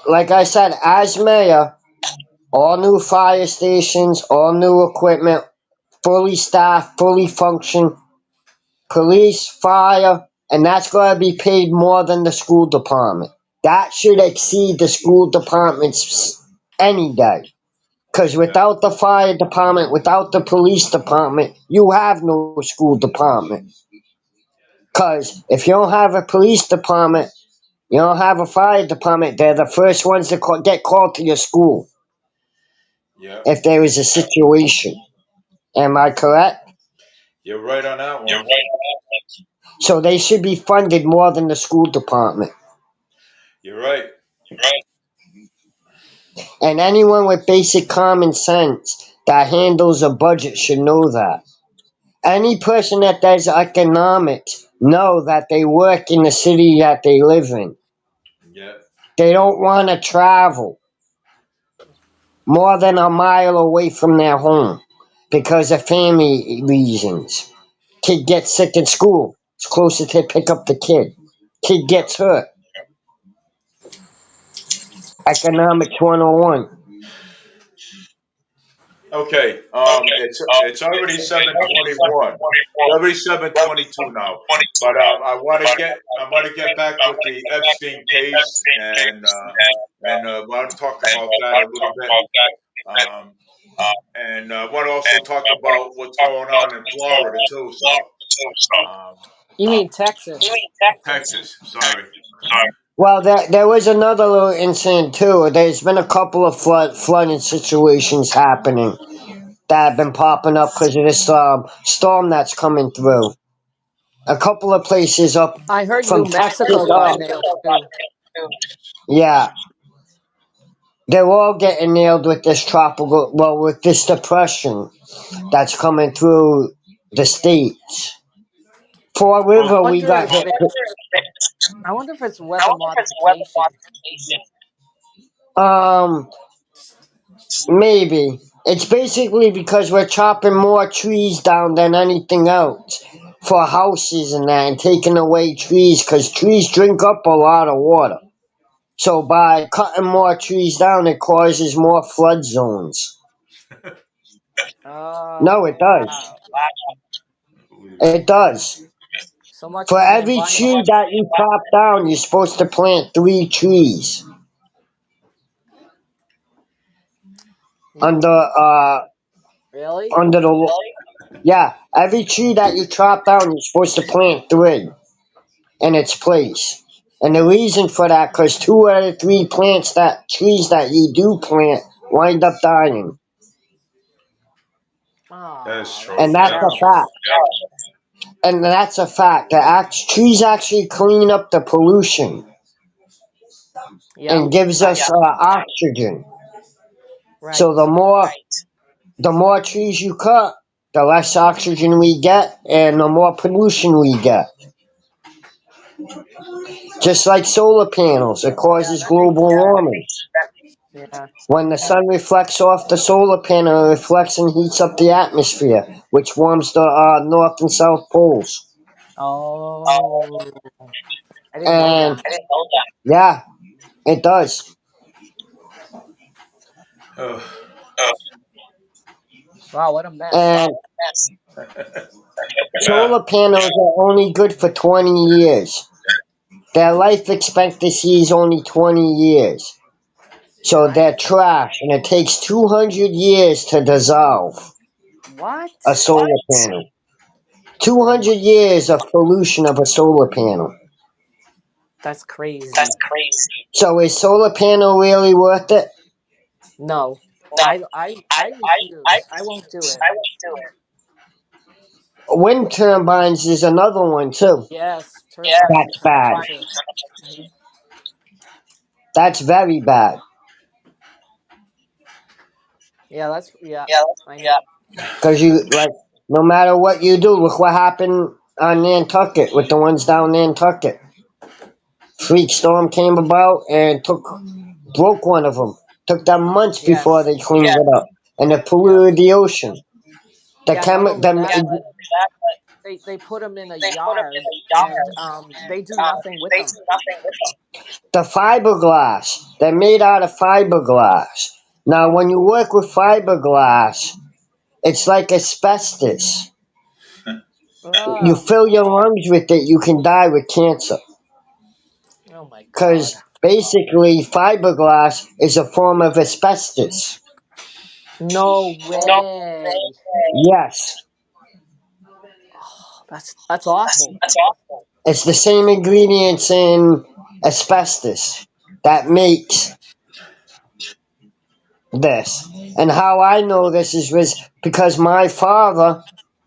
Like I said, as mayor, all new fire stations, all new equipment, fully staffed, fully function, police, fire, and that's going to be paid more than the school department. That should exceed the school department's any day. Because without the fire department, without the police department, you have no school department. Because if you don't have a police department, you don't have a fire department, they're the first ones to get called to your school Yeah, if there is a situation. Am I correct? you're right on that one. So they should be funded more than the school department. You're right. And anyone with basic common sense that handles a budget should know that. Any person that does economics know that they work in the city that they live in. Yeah. They don't want to travel more than a mile away from their home because of family reasons. Kid gets sick in school. It's closer to pick up the kid. Kid Yep. gets hurt. Economics 101. Okay. It's already 7:21. It's already 7:22 now. But I want to get back with the Epstein case and want to talk about that a little bit. Um, and want to also talk about what's going on in Florida too. So um, You mean Texas? Texas, sorry. Well, there was another little incident too. There's been a couple of flooding situations happening that have been popping up because of this storm that's coming through. A couple of places up I heard from New Texas Mexico got up. nailed too. Yeah, they're all getting nailed with this with this depression that's coming through the states. Fall I River, we wonder got if hit. it. I wonder if it's weather modification. Um, Maybe. It's basically because we're chopping more trees down than anything else for houses and that and taking away trees because trees drink up a lot of water. So by cutting more trees down, it causes more flood zones. No, it Oh does. wow! It does. So much For for the every tree environment. that you chop down, you're supposed to plant 3 trees You under really? under the yeah. Every tree that you chop down, you're supposed to plant 3 in its place. And the reason for that, because 2 out of 3 trees that you do plant wind up dying. That is Oh, true. And that's that's Yeah. a fact. terrible. And that's a fact. Trees actually clean up the pollution Yep. and gives us oxygen. So Right. the more trees you cut, the less oxygen we get and the more pollution we get. Just like solar panels, it Yeah, causes that makes global sense. warming. Yeah. When the sun reflects off the solar panel, it reflects and heats up the atmosphere, which warms the north and south poles. Oh, I didn't know And that. yeah, it does. Ugh. Wow, what a mess. And Yeah. solar panels are only good for 20 years. Their life expectancy is only 20 years. So they're What? trash, and it takes 200 years to dissolve What? a solar panel. 200 years of pollution of a solar panel. That's crazy. So is solar panel really worth it? No, I refuse. I won't do it. Wind turbines is another one too. Yes, turbines That's are bad. bad too. Mhm. That's very bad. Yeah, I know. Cause no matter what you do, look what happened on Nantucket with the ones down Nantucket. Freak storm came about and broke one of them. Took them months before Yes. they cleaned it up, and it Yep. polluted the ocean. The Yeah. Not chemi- only the that, but they put them in a yard and they do nothing with them. the fiberglass. They're made out of fiberglass. Now, when you work with fiberglass, it's like asbestos. You Ugh. fill your lungs with it, you can die with cancer. Oh my God. Because basically, fiberglass is a form of asbestos. No way. Yes. Oh, that's awful. It's the same ingredients in asbestos that makes this. And how I know this is because my father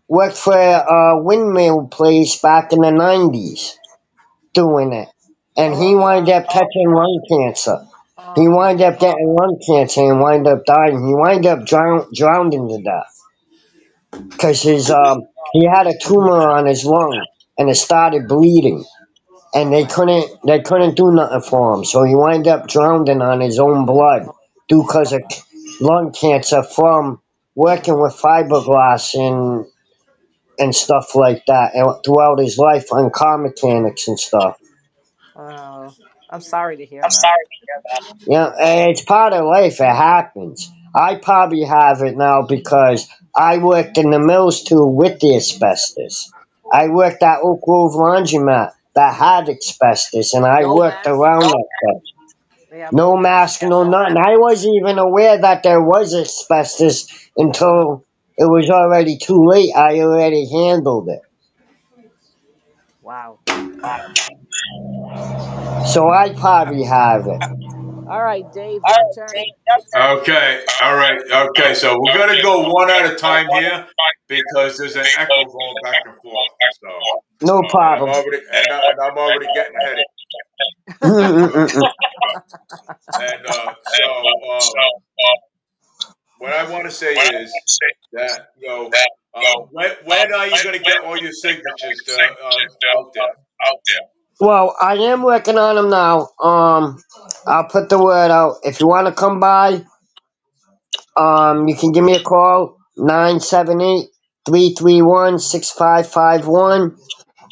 worked for a windmill place back in the 90s doing it. And he Oh wound wow. up catching lung cancer. He Oh. wound up getting lung cancer and wound up dying. He wound up drowning to death because he had a tumor on his lung and it started bleeding, and they couldn't do nothing for him. So he wound up drowning on his own blood due because of lung cancer from working with fiberglass and stuff like that and throughout his life on car mechanics and stuff. Oh, I'm sorry to hear that. Yeah, it's part of life. It happens. I probably have it now because I worked in the mills too with the asbestos. I worked at Oak Grove Laundromat that had asbestos, and I No worked mask. around that stuff. They have no No mask mask, at no all. nothing. I wasn't even aware that there was asbestos until it was already too late. I already handled it. Wow. So I probably have it. All right, Dave, your turn. Okay, all right, okay. So we're gonna go one at a time here because there's an echo going back and forth. So, No and I'm problem. already and I'm already getting a headache. And what I want to say is that when are you gonna get all your signatures out there? Well, I am working on them now. I'll put the word out. If you want to come by, you can give me a call, 978-331-6551.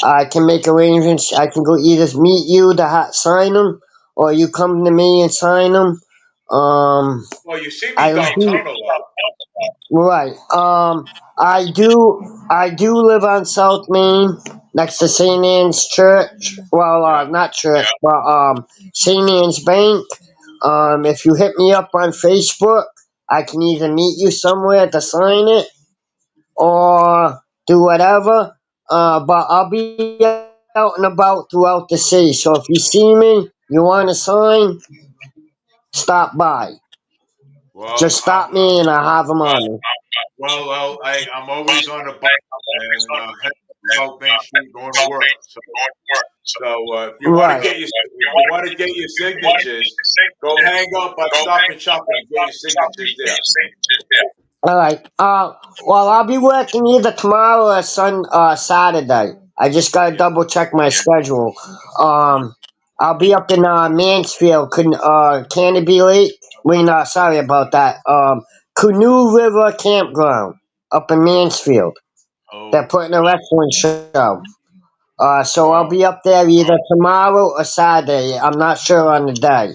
I can make arrangements. I can go either meet you to sign them, or you come to me and sign them. Well, you see me I do. downtown a lot. Right. I do live on South Main next to St. Anne's Church. Well, Yeah. not church, but St. Anne's Bank. If you hit me up on Facebook, I can either meet you somewhere to sign it or do whatever. But I'll be out and about throughout the city. So if you see me, you want to sign, stop by. Well, Just stop me and I'll have them on me. I'm always on a bike and heading South Main Street going to work. So if you want to Right. get your signatures, go hang up at Stop and Shop and get your signatures there. All right. Well, I'll be working either tomorrow or Saturday. I just gotta Yeah. double check my schedule. Um, I'll be up in Mansfield. Can it be late? Sorry about that. Canoe River Campground up in Mansfield. They're Oh, putting a wrestling show. So I'll oh, be up there either tomorrow or Saturday. I'm not sure on the day.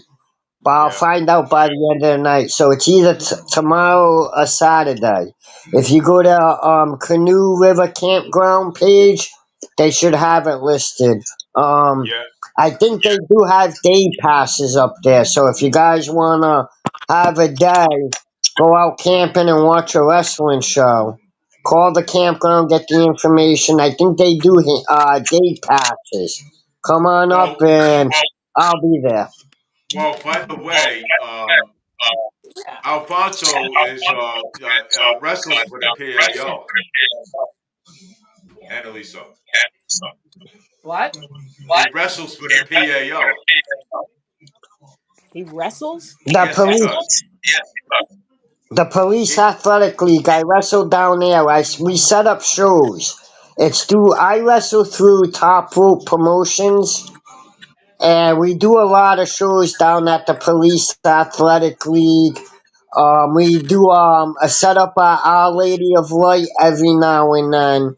But I'll yeah, find out by the end of the night. So it's either tomorrow or Saturday. If you go to Canoe River Campground page, they should have it listed. Um, yeah. I think they do have day passes up there. So if you guys wanna have a day, go out camping and watch a wrestling show. Call the campground, get the information. I think they do day passes. Come on up Well, and I'll be there. by the way, Alfonso is wrestles for the PAO, Annalisa. What? He wrestles for the PAO. He wrestles? The Yes, he police, does. the police He, athletic league. I wrestle down there. We set up shows. I wrestle through Top Rope Promotions, and we do a lot of shows down at the police athletic league. We do a setup at Our Lady of Light every now and then.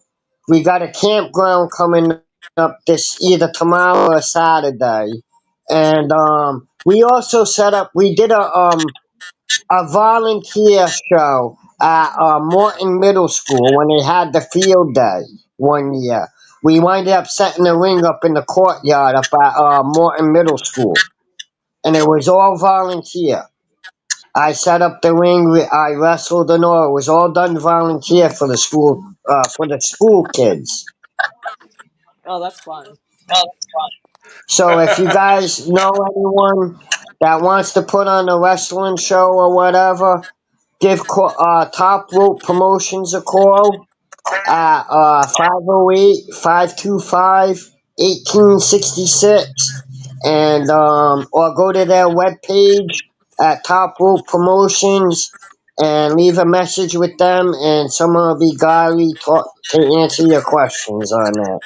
We got a campground coming up this either tomorrow or Saturday, and we also set up. We did a volunteer show at Morton Middle School when they had the field day one year. We winded up setting the ring up in the courtyard up at Morton Middle School, and it was all volunteer. I set up the ring. I wrestled and all. It was all done volunteer for the school kids. Oh, that's fun. So if you guys know anyone that wants to put on a wrestling show or whatever, give Top Rope Promotions a call at 508-525-1866, and or go to their webpage at Top Rope Promotions and leave a message with them, and someone will be gladly to answer your questions on that.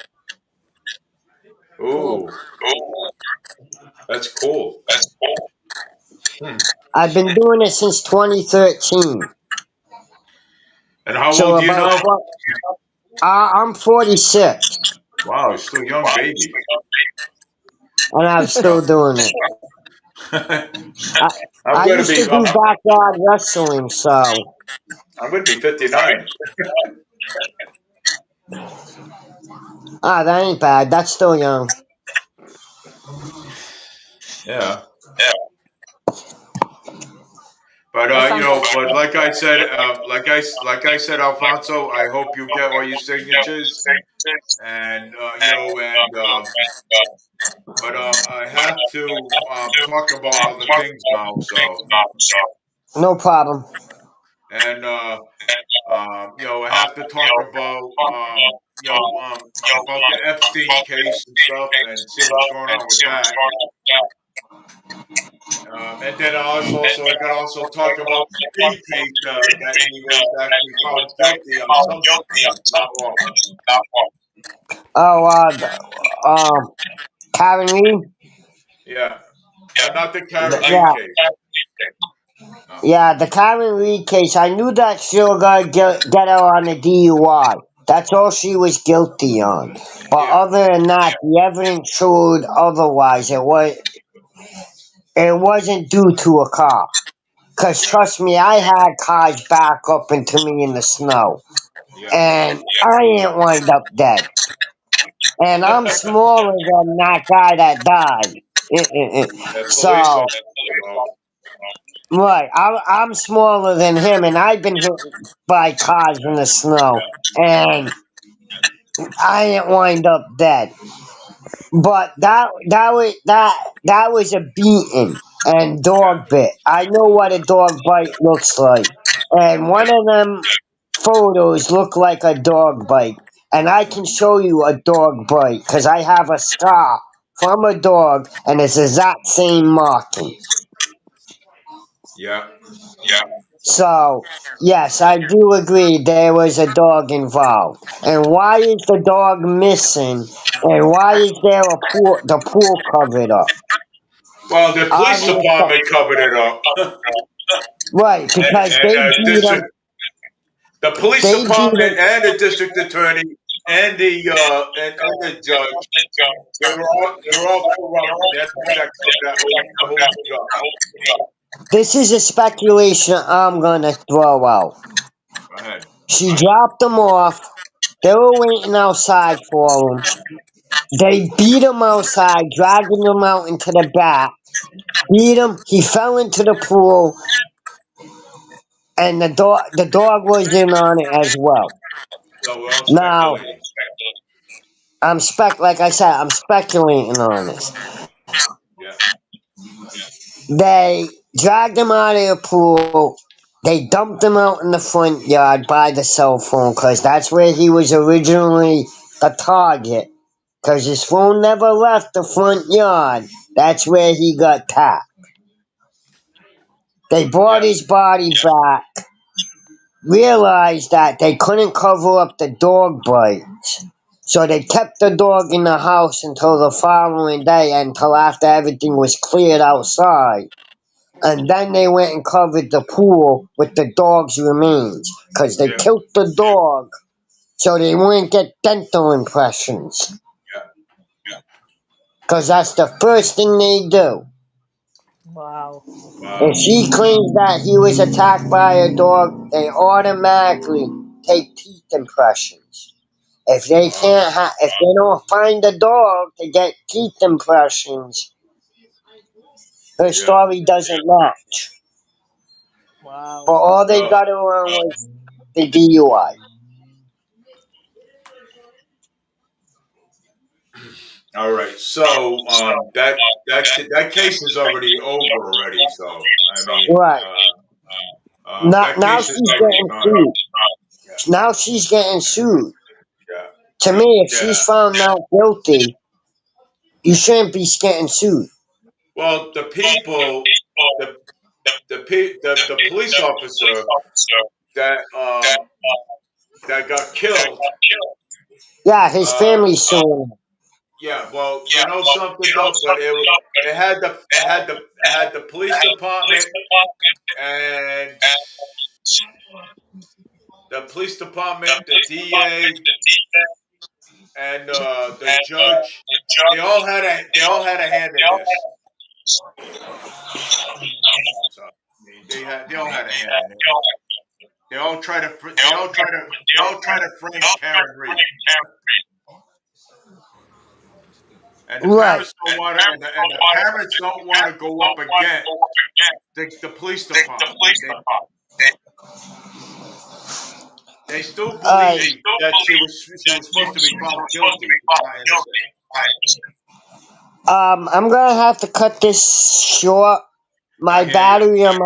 Cool. Ooh, that's cool. Hmm. I've been doing it since 2013. And how So old are you about now? I'm 46, Wow, you're still young, baby. and I'm No. still doing it. I, I'm I going to used to be do backyard wrestling, so I'm going to be 59. that ain't bad. That's still young. Yeah. But That sounds like but fun. like I said, Alfonso, I hope you get all your signatures, and but I have to talk about other things now. So, No problem. and I have to talk about about the Epstein case and stuff, and see what's going on with that. And then I got to also talk about the Speed case that he was actually found guilty on some charges, not all. Oh, Karen Lee. Yeah, not the Karen Lee Yeah, case. No. yeah, the Karen Lee case. I knew that she was gonna get her on a DUI. That's all she was guilty on. But Yeah, other than that, the evidence showed otherwise. It wasn't due to a car. Cause yeah, trust me, I had cars back up into me in the snow, yeah. and I ain't wind up dead. And I'm smaller than that guy that died. The police So, officer, though. right, I'm smaller than him, and I've been hit by cars in the snow, and I ain't wind up dead. But that was a beating and Yeah, dog bit. I know what a dog bite looks like, and yeah, one of them photos look like a dog bite, and I can show you a dog bite because I have a scar from a dog, and it's the exact same marking. yeah. So, yes, I do agree there was a dog involved. And why is the dog missing? And why is there the pool covered up? Well, the police Obvious, department covered it up, right? Because and district, the police they beat department, him. and the district attorney, and and the judge. They're all corrupt. They're the ones that covered that whole thing up. This is a speculation I'm gonna throw out. Go ahead. She dropped him off. They were waiting outside for him. They beat him outside, dragging him out into the back. Beat him. He fell into the pool, and the dog was in on it as well. So we're all Now, speculating. like I said, I'm speculating on this. Yeah, They dragged him out of the pool. They dumped him out in the front yard by the cell phone because that's where he was originally the target. Because his phone never left the front yard. That's where he got tapped. They brought yeah, his body back, realized that they couldn't cover up the dog bites. So they kept the dog in the house until the following day, until after everything was cleared outside. And then they went and covered the pool with the dog's remains. Because they yeah, killed the dog so they wouldn't get dental impressions. yeah. Because that's the first thing they do. Wow. If Wow. she claims that he was attacked by a dog, they automatically take teeth impressions. Wow. If they don't find the dog to get teeth impressions, her Yeah. story doesn't match. Wow. But all they No. got around was the DUI. All right. So that case is already over already. So I mean, Right. that Now case is she's already getting gone. sued. Yeah. Now she's getting sued. Yeah. To me, if Yeah. she's found not guilty, you shouldn't be getting sued. Well, the people, the the police officer that that got killed. Yeah, his Uh, family's suing. yeah. Well, you know something though, but it had the police department and the DA, and the judge. They all had a hand in this. So I mean, they all had a hand in it. They all try to frame Karen Reed, and the Right. parents don't want to, and the parents don't want to go up against the police department. They still Alright. believe that she was supposed to be found guilty, not innocent. I'm gonna have to cut this short. My I hear you. battery on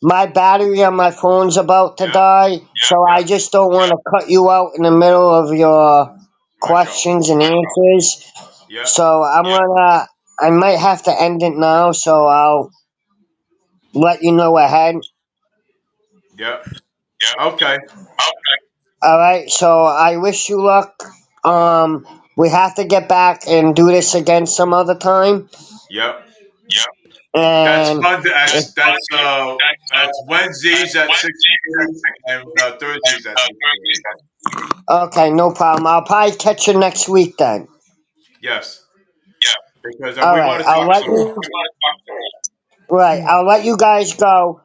my battery on my phone's about to Yeah, die, so I yeah. just don't want to cut you out in the middle of your My show. questions and answers. Yeah, So I might have to end it now. So I'll let you know ahead. yeah. Okay. All right. So I wish you luck. We have to get back and do this again some other time. Yep. That's And Monday. if, That's Wednesdays at 6:30 and Thursdays at 6:30. okay, no problem. I'll probably catch you next week then. Yes, because All we right. want to talk some more. I'll let you guys go.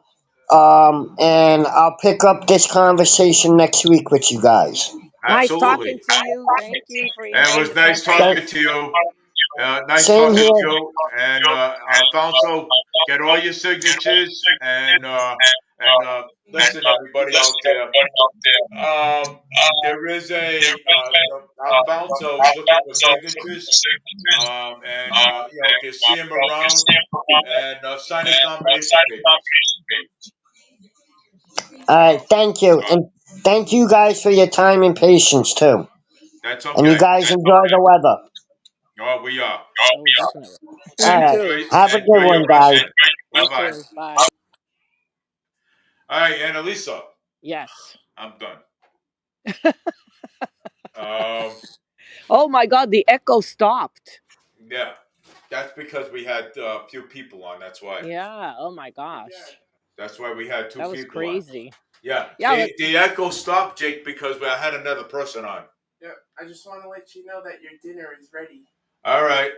And I'll pick up this conversation next week with you guys. Nice Absolutely. talking to you. Thank you for And it answering was the nice questions. talking to you. Nice Same talking to here. you. And Alfonso, get all your signatures. Listen, everybody out there. Um, there is Alfonso is looking for signatures. If you see him around, and sign his nomination papers. All right. Thank you. Uh, And thank you guys for your time and patience too. that's And you okay. guys enjoy the weather. Oh, we are. Oh, definitely. You All right. too. Have a good Enjoy one, your guys. rest. Bye You bye. too. Bye. All right, Annalisa, Yes. I'm done. Um, Oh my God, the echo stopped. yeah, that's because we had a few people on. That's why. Yeah. Oh my gosh. That's why we had two That was people on. crazy. Yeah, Yeah, but the echo stopped, Jake, because I had another person on. Yeah, I just want to let you know that your dinner is ready. All right.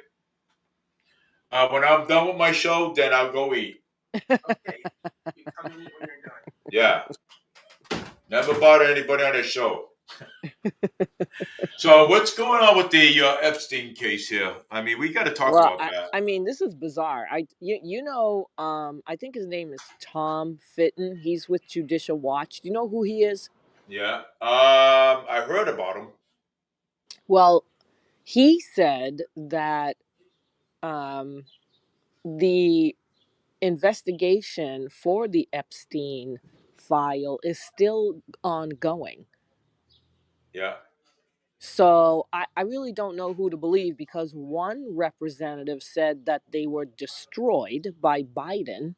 When I'm done with my show, then I'll go eat. Okay. You come and eat when you're done. Yeah. Never bother anybody on this show. So what's going on with the Epstein case here? I mean, we got to talk well, about that. I mean, this is bizarre. I think his name is Tom Fitton. He's with Judicial Watch. Do you know who he is? Yeah. I heard about him. Well, he said that um, the investigation for the Epstein file is still ongoing. Yeah. So I really don't know who to believe because one representative said that they were destroyed by Biden.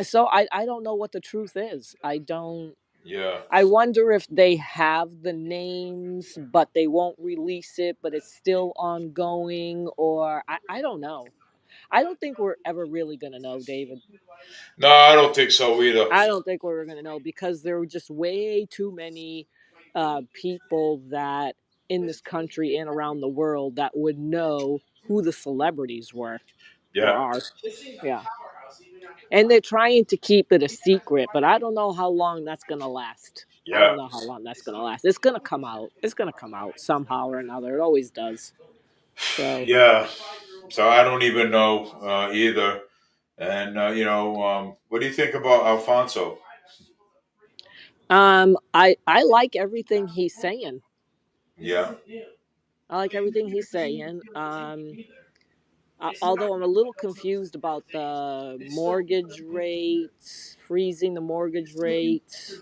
So I don't know what the truth is. I don't. Yeah. I wonder if they have the names, but they won't release it, but it's still ongoing, or I don't know. I don't think we're ever really going to know, David. No, I don't think so either. I don't think we're going to know because there were just way too many people that in this country and around the world that would know who the celebrities were or Yeah. are. Yeah. And they're trying to keep it a secret, but I don't know how long that's going to last. I Yeah. don't know how long that's going to last. It's going to come out. It's going to come out somehow or another. It always does. So, Yeah. So I don't even know either. And what do you think about Alfonso? I like everything he's saying. Yeah, I like everything he's saying. Although I'm a little confused about the mortgage rates, freezing the mortgage rates,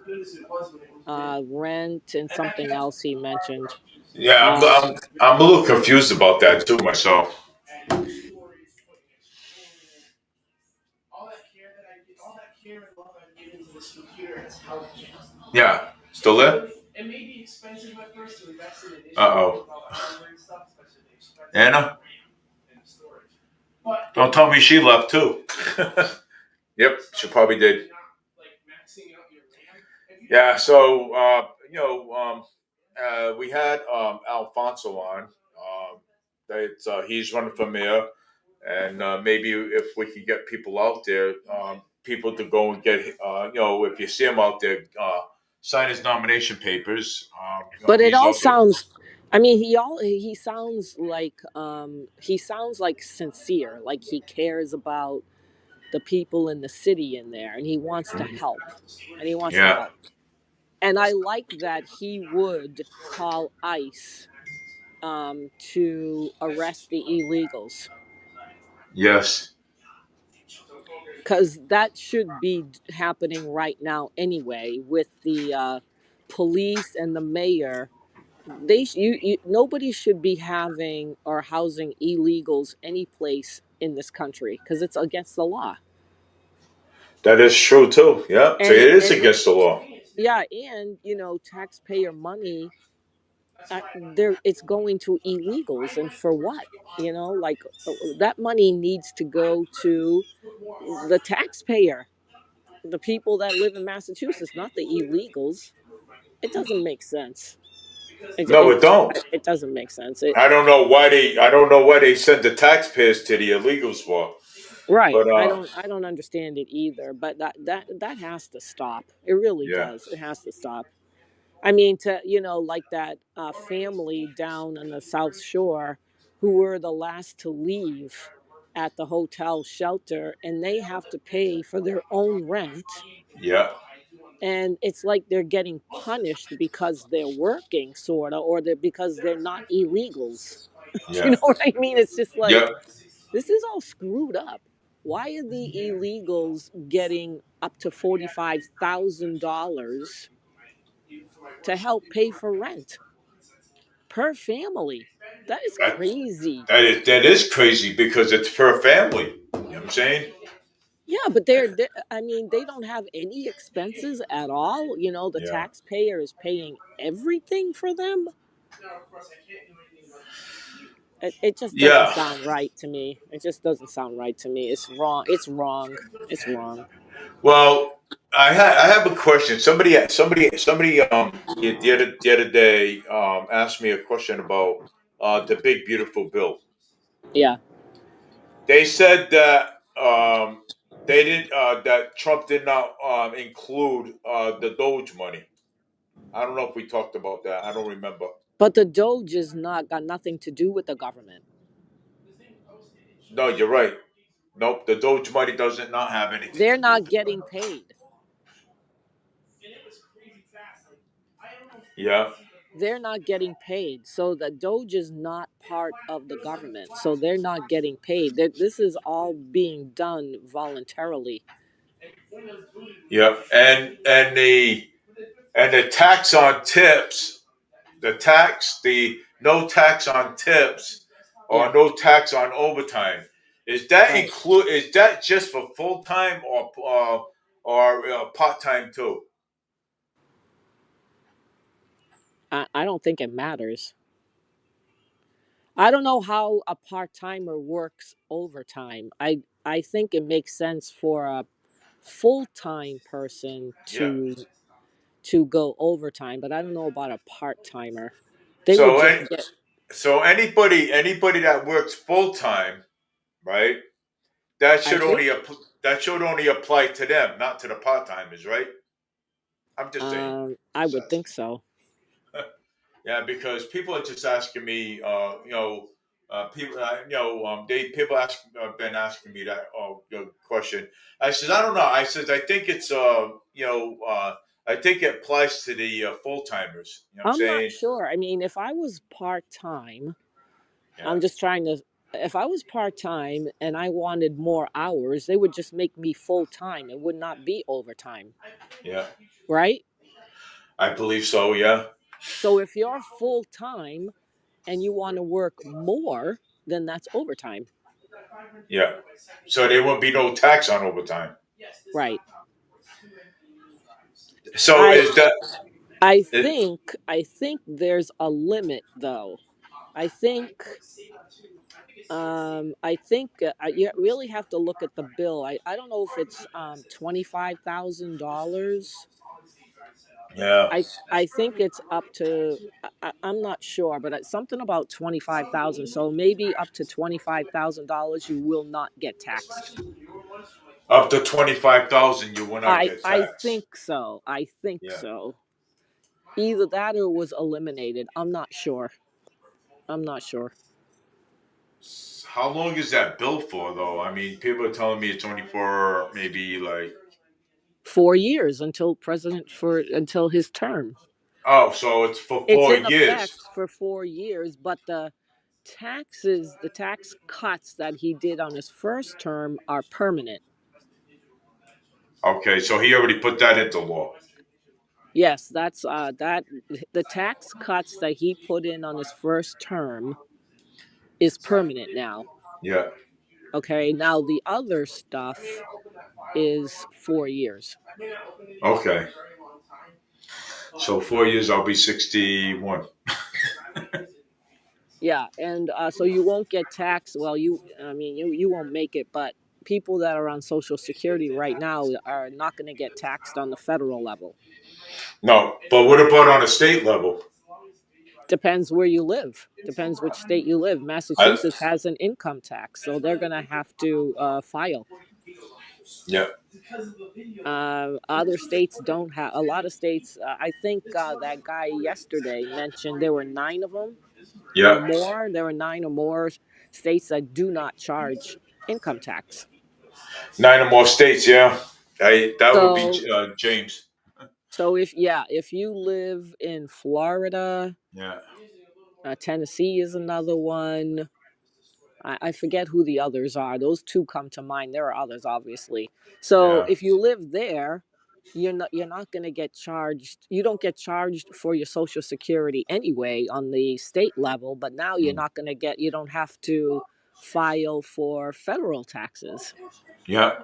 rent, and something else he mentioned. yeah. Um, I'm a little confused about that too myself. Yeah, still there? Uh-oh. Anna? Don't tell me she left too. Yep, she probably did. Yeah, so we had Alfonso on. He's running for mayor, and maybe if we could get people out there, people to go and get, if you see him out there, sign his nomination papers. but it He's all also, sounds. I mean, he sounds like sincere, like he cares about the people in the city in there, and he wants to help, and he wants to yeah, help. And I like that he would call ICE to arrest the illegals, yes, because that should be happening right now anyway with the police and the mayor. Nobody should be having or housing illegals any place in this country because it's against the law. that is true too. Yeah, so And it it is and it against the law. yeah, and taxpayer money, there it's going to illegals, and for what? Like, that money needs to go to the taxpayer, the people that live in Massachusetts, not the illegals. It doesn't make sense. No, it don't. It doesn't make sense. I don't know why they send the taxpayers to the illegals for. Right. But I don't understand it either, but that has to stop. It really yeah, does. It has to stop. I mean, to like that family down on the South Shore who were the last to leave at the hotel shelter, and they have to pay for their own rent, yeah, and it's like they're getting punished because they're working, sort of, or because they're not illegals. You yeah, know what I mean? It's just yep. like, this is all screwed up. Why are the illegals getting up to $45,000 to help pay for rent per family? That is That, crazy. that is crazy because it's per family. You know what I'm saying? Yeah, but I mean, they don't have any expenses at all. The Yeah, taxpayer is paying everything for them. It just doesn't yeah. sound right to me. It just doesn't sound right to me. It's wrong. It's wrong. It's wrong. Well, I have a question. Somebody the other day asked me a question about the big beautiful bill. Yeah. They said that they didn't that Trump did not include the Doge money. I don't know if we talked about that. I don't remember. But the Doge is not got nothing to do with the government. No, you're right. Nope, the Doge money doesn't not have anything They're to do not with the getting government. paid. Yeah, They're not getting paid. So the Doge is not part of the government. So they're not getting paid. This is all being done voluntarily. yeah, and the tax on tips, the no tax on tips, Yeah, or no tax on overtime. right. Is that just for full time or part time too? I don't think it matters. I don't know how a part timer works overtime. I think it makes sense for a full time person Yeah. to go overtime, but I don't know about a part timer. They would So just any, get. so anybody that works full time, right? That I should think. only that should only apply to them, not to the part timers, right? I'm just saying. I Just would think asking. so. Yeah, because people are just asking me, people, people been asking me that question. I said, I don't know. I said, I think it's, I think it applies to the full timers. You know what I'm I'm not saying? sure. I mean, if I was part time, Yeah, I'm just trying to. If I was part time and I wanted more hours, they would just make me full time. It would not be overtime, yeah, right? I believe so. Yeah, So if you're full time and you want to work more, then that's overtime, yeah. So there won't be no tax on overtime. right? So I is that I it? think I think there's a limit though. I think you really have to look at the bill. I don't know if it's $25,000. Yeah, I think it's up to I'm not sure, but it's something about 25,000. So maybe up to $25,000 you will not get taxed. up to 25,000, you will not get I taxed. think so. I think Yeah. so. Either that or it was eliminated. I'm not sure. I'm not sure. How long is that bill for, though? I mean, people are telling me it's only for maybe like, 4 years until his term. oh, so it's for It's four in years. effect for 4 years, but the tax cuts that he did on his first term are permanent. Okay, so he already put that into law. Yes, that the tax cuts that he put in on his first term is permanent now. Yeah. Okay, now the other stuff is 4 years. Okay. So 4 years, I'll be 61. Yeah, and so you won't get taxed. Well, I mean, you won't make it, but people that are on Social Security right now are not going to get taxed on the federal level. No, but what about on a state level? Depends where you live. Depends which state you live. I, Massachusetts has an income tax, so they're going to have to file. yeah, Other states don't have. A lot of states. I think that guy yesterday mentioned there were nine of them or yeah. more. There were nine or more states that do not charge income tax. 9 or more states, yeah. That would be So James. if you live in Florida, Yeah, Tennessee is another one. I forget who the others are. Those two come to mind. There are others, obviously. So yeah, if you live there, you're not going to get charged. You don't get charged for your Social Security anyway on the state level. But now you're mm, not going to get. You don't have to file for federal taxes yeah.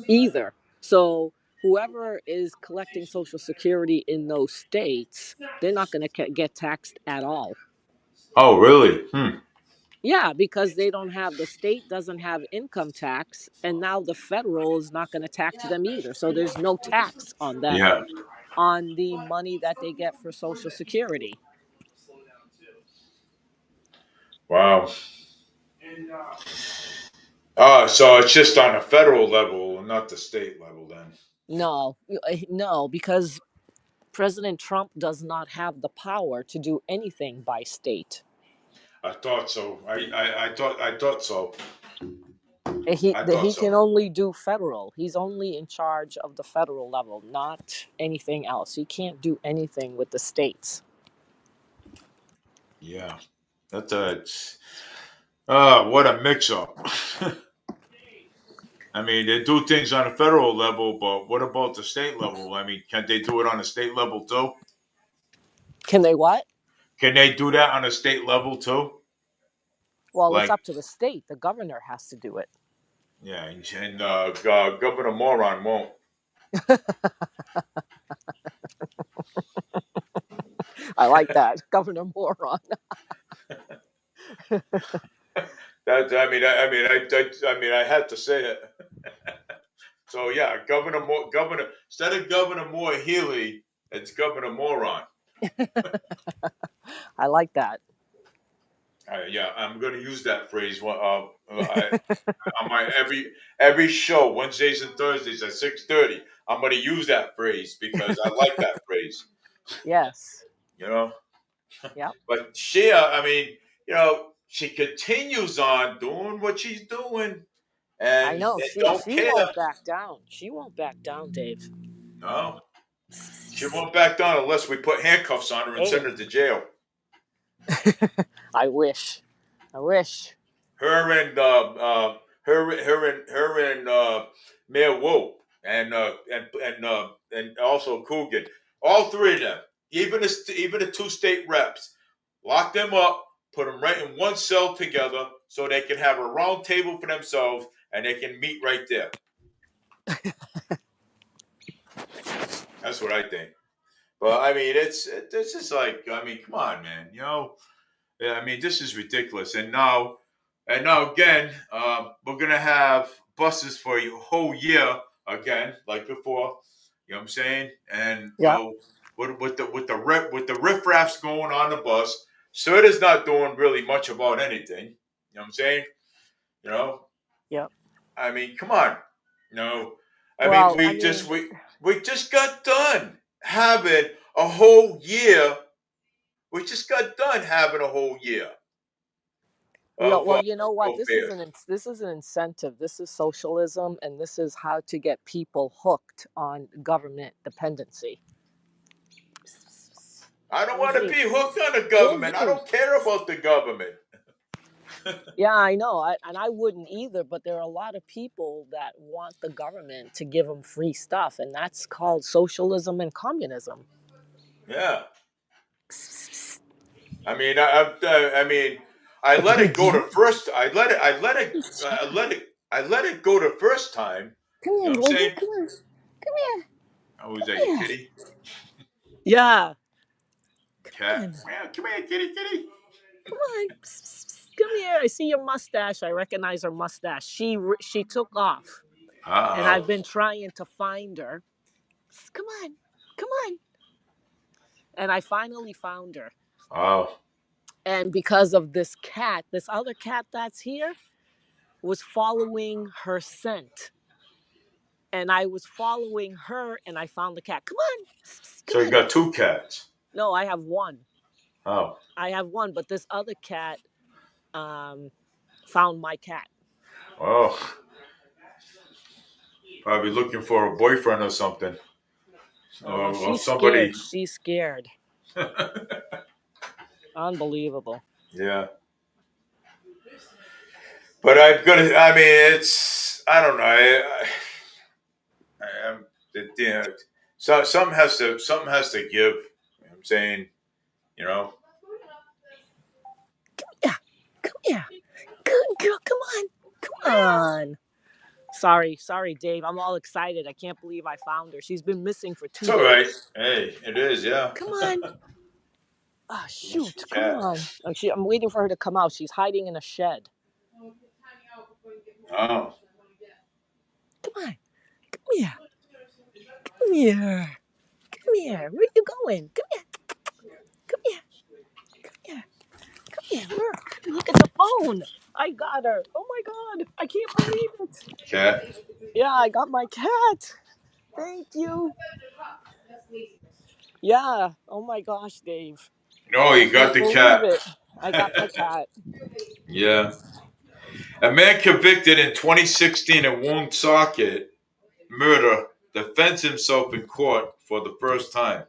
either. So whoever is collecting Social Security in those states, they're not going to get taxed at all. Oh, really? Hmm. Yeah, because the state doesn't have income tax, and now the federal is not going to tax them either. So there's no tax on them Yeah. on the money that they get for Social Security. Wow. So it's just on a federal level, not the state level, then. No, no, because President Trump does not have the power to do anything by state. I thought so. I thought so. I thought He can so. only do federal. He's only in charge of the federal level, not anything else. He can't do anything with the states. Yeah. That's a. What a mix-up. I mean, they do things on a federal level, but what about the state level? I mean, can they do it on a state level too? Can they what? Can they do that on a state level too? Well, it's Like, up to the state. The governor has to do it. yeah, and Governor Moron won't. I like that. Governor Moron. That I had to say it. So yeah, Governor instead of Governor Moore Healy, it's Governor Moron. I like that. Yeah, I'm going to use that phrase. On my every show, Wednesdays and Thursdays at 6:30. I'm going to use that phrase because I like that phrase. Yes. You know, Yep. but Shia, I mean, you know. she continues on doing what she's doing I and know don't she care. won't back down. She won't back down, Dave. No, she won't back down unless we put handcuffs on her and Hey, send her to jail. I wish. I wish. Her and Mayor Wu and also Coogan, all three of them, even the two state reps, lock them up, put them right in one cell together, so they can have a round table for themselves and they can meet right there. That's what I think. But I mean, it's just like, I mean, come on, man. Yeah, I mean, this is ridiculous. And now again, we're gonna have buses for a whole year again, like before. You know what I'm saying? And Yep. with the riffraffs going on the bus, Serta's not doing really much about anything. You know what I'm saying? You know, Yep. I mean, come on. No, I mean, Well, I mean, we just got done having a whole year. We just got done having a whole year of well, you know what? go fairs. This is an incentive. This is socialism, and this is how to get people hooked on government dependency. I don't Excuse want to me. be hooked on the Excuse government. I me. don't care about the government. Yeah, I know, and I wouldn't either. But there are a lot of people that want the government to give them free stuff, and that's called socialism and communism. Yeah, I mean, I mean, I let it go the first. I let it go the first time. Come You know here, what I'm Logan. saying? Come here. Come here. Oh, was that your Come here. kitty? Yeah. Come Cat. on. Yeah, come here, kitty, kitty. Come on. Come here. I see your mustache. I recognize her mustache. She took off, and Uh I've been trying to find her. Come on. Come on. And I finally found her. oh. Oh. And because of this other cat that's here was following her scent. And I was following her and I found the cat. Come on. Come So you on. got two cats. No, I have one. Oh. I have one, but this other cat found my cat. Oh. Probably looking for a boyfriend or something, Oh no, or she's somebody. scared. She's scared. Unbelievable. Yeah. But I'm gonna. I mean, it's. I don't know. I'm. So something has to give. You know what I'm saying, you know. Yeah, come here. Good girl. Come on. Come on. Sorry, Dave. I'm all excited. I can't believe I found her. She's been missing for It's 2 all right. days. Hey, it is. Yeah. Come on. Ah, Where's shoot. the Come cat? on. I'm waiting for her to come out. She's hiding in a shed. Oh. Come on. Come here. Come here. Come here. Where you going? Come here. Come here. Come here. Come here. Look at the phone. I got her. Oh my God. I can't believe it. Cat. Yeah, I got my cat. Thank you. Yeah. Oh my gosh, Dave. No, I you got can't the believe cat. it. I got my cat. Yeah. A man convicted in 2016 of Woonsocket murder defends himself in court for the first time.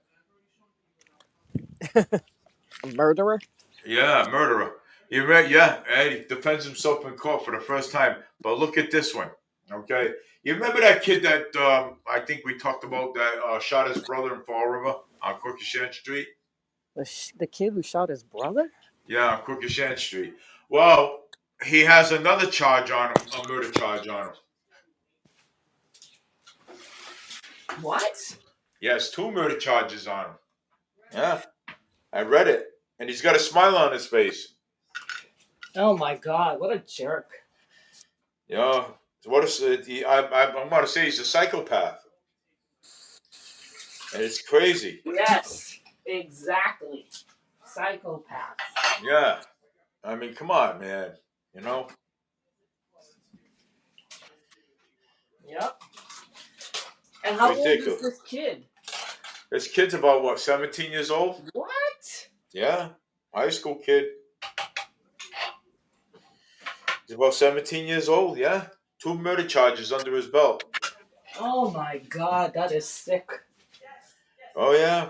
A murderer? Yeah, murderer. You read? Yeah, he defends himself in court for the first time. But look at this one. Okay, you remember that kid that I think we talked about that shot his brother in Fall River on Quequechan Street? The kid who shot his brother? Yeah, on Quequechan Street. Well, he has another charge on him, a murder charge on him. What? He has two murder charges on him. Yeah, I read it, and he's got a smile on his face. Oh my God, what a jerk. Yeah, what is it? I'm going to say he's a psychopath, and it's crazy. Yes, exactly. Psychopath. Yeah, I mean, come on, man. You know, Yep. And it's how old is ridiculous. this kid? This kid's about what, 17 years old? What? Yeah, high school kid. He's about 17 years old. Yeah, 2 murder charges under his belt. Oh my God, that is sick. Oh yeah,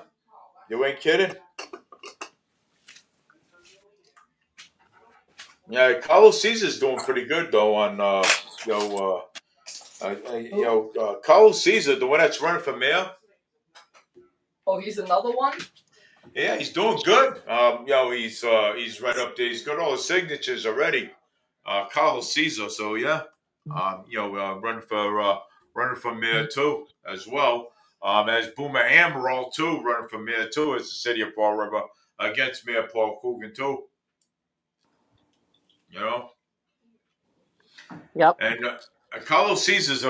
you ain't kidding. Yeah, Carlos Caesar's doing pretty good though. On Carlos Caesar, the one that's running for mayor. Oh, he's another one? Yeah, he's doing good. He's right up there. He's got all the signatures already. Carlos Caesar. So yeah, running for mayor too as well. As Boomer Amaral too, running for mayor too, as the city of Fall River against Mayor Paul Coogan too. You know, Yep. and Carlos Caesar's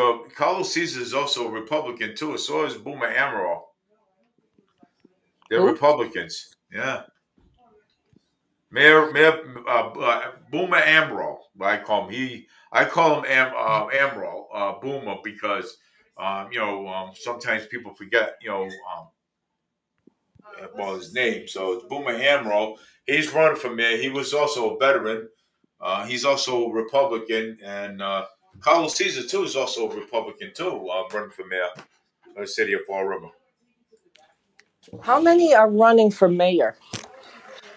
also a Republican too. So is Boomer Amaral. They're Who? Republicans. Yeah. Mayor Boomer Amaral. I call him Amaral Boomer because sometimes people forget his name. So it's Boomer Amaral. He's running for mayor. He was also a veteran. He's also a Republican, and Carlos Caesar too is also a Republican too. Running for mayor of the city of Fall River. How many are running for mayor?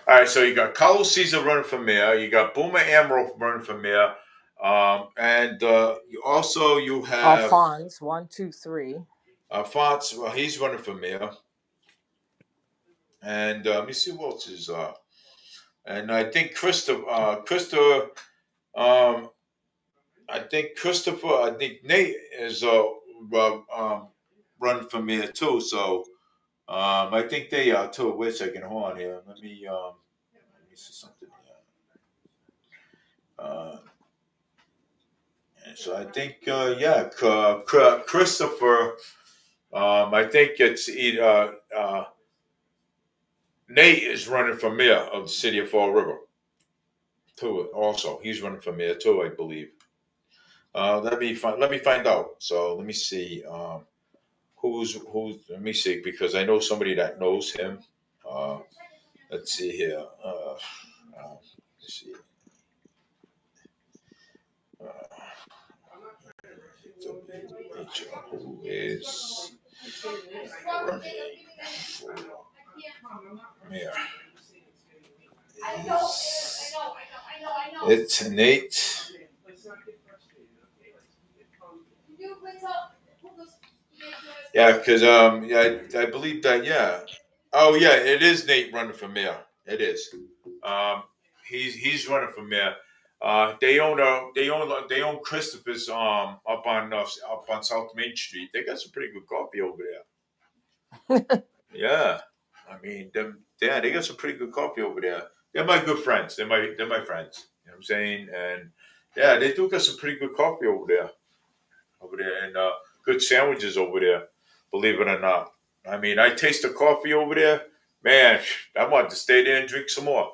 All right, so you got Carlos Caesar running for mayor. You got Boomer Amaral running for mayor, and you have Alphonse, 1, 2, 3. Alphonse. Well, he's running for mayor, and let me see what else is. And I think Christopher. Um, I think Christopher. I think Nate is running for mayor too. So I think they are too. Wait a second, hold on here. Let me see something here. So I think, Christopher. I think it's either Nate is running for mayor of the city of Fall River too. Also, he's running for mayor too, I believe. Let me find out. So let me see. Who's? Let me see because I know somebody that knows him. Uh, let's see here. Let's see. Who is running for mayor? It's Nate. Yeah, because I believe that. Yeah. Oh yeah, it is Nate running for mayor. It is. Um, he's running for mayor. They own Christopher's up on South Main Street. They got some pretty good coffee over there. Yeah, I mean they got some pretty good coffee over there. They're my good friends. They're my friends. You know what I'm saying? And yeah, they do got some pretty good coffee over there, and good sandwiches over there. Believe it or not. I mean, I taste the coffee over there. Man, I want to stay there and drink some more.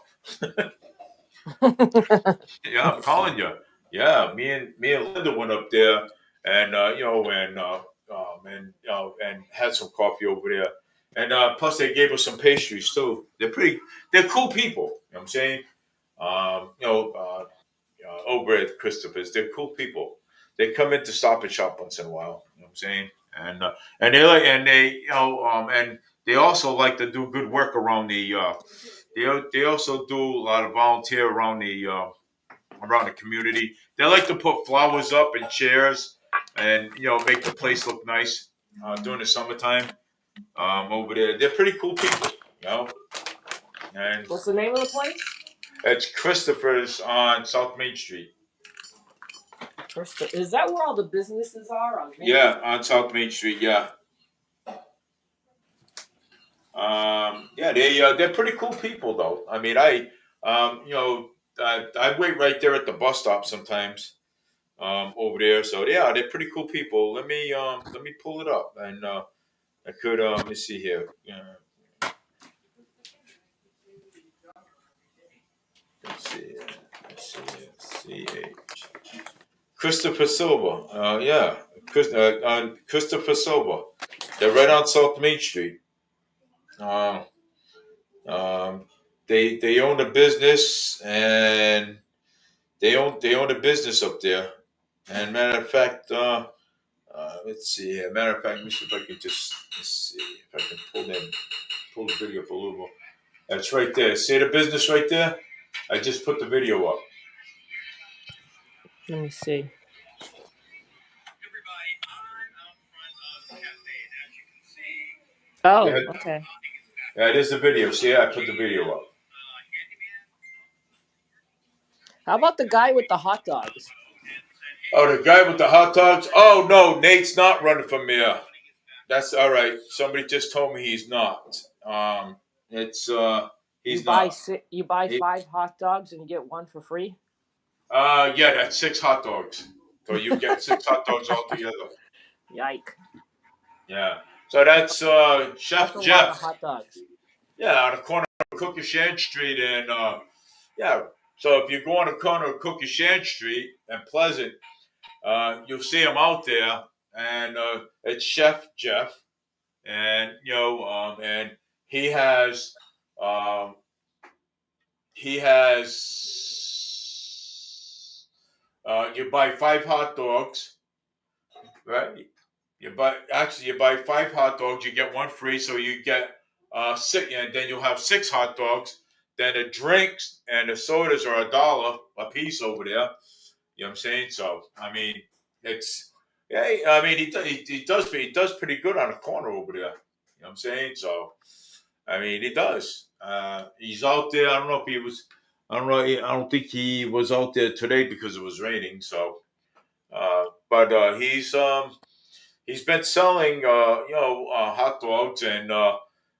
Yeah, I'm calling you. Yeah, me and Linda went up there, and and had some coffee over there, and plus they gave us some pastries too. They're cool people. You know what I'm saying? Over at Christopher's, they're cool people. They come in to Stop and Shop once in a while. You know what I'm saying? And they like and they and they also like to do good work around the. They also do a lot of volunteer around the community. They like to put flowers up and chairs, and make the place look nice during the summertime. Over there, they're pretty cool people. You know, and What's the name of the place? it's Christopher's on South Main Street. Is that where all the businesses are on Main Yeah, Street? on South Main Street. Yeah. Yeah, they're pretty cool people though. I mean, I wait right there at the bus stop sometimes. Over there. So yeah, they're pretty cool people. Let me pull it up, and I could let me see here. Let's see. Let's see. Christopher Silva. Yeah, Christopher Silva. They're right on South Main Street. Um, um, they own a business, and They own a business up there. And matter of fact, let's see here. Matter of fact, let me see if I can let's see if I can pull the video up a little more. That's right there. See the business right there? I just put the video up. Let me see. Yeah, Oh, okay. yeah, it is the video. See, I put the video up. How about the guy with the hot dogs? Oh, the guy with the hot dogs? Oh, no, Nate's not running for mayor. That's all right. Somebody just told me he's not. It's You he's buy not. you buy He, 5 hot dogs and you get one for free. yeah, that's 6 hot dogs. So you get 6 hot dogs altogether. Yike! Yeah. So that's That's Chef a lot of Jeff. hot dogs. Yeah, on the corner of Cookershan Street and yeah. So if you go on the corner of Cookershan Street and Pleasant, you'll see him out there, and it's Chef Jeff, and and he has um, he has you buy 5 hot dogs, right? You buy 5 hot dogs, you get one free, so you get six, and then you'll have 6 hot dogs. Then the drinks and the sodas are $1 a piece over there. You know what I'm saying? So I mean, it's yeah. I mean, he does pretty good on the corner over there. You know what I'm saying? So I mean, he does. He's out there. I don't know if he was. I don't know. I don't think he was out there today because it was raining. So, but he's been selling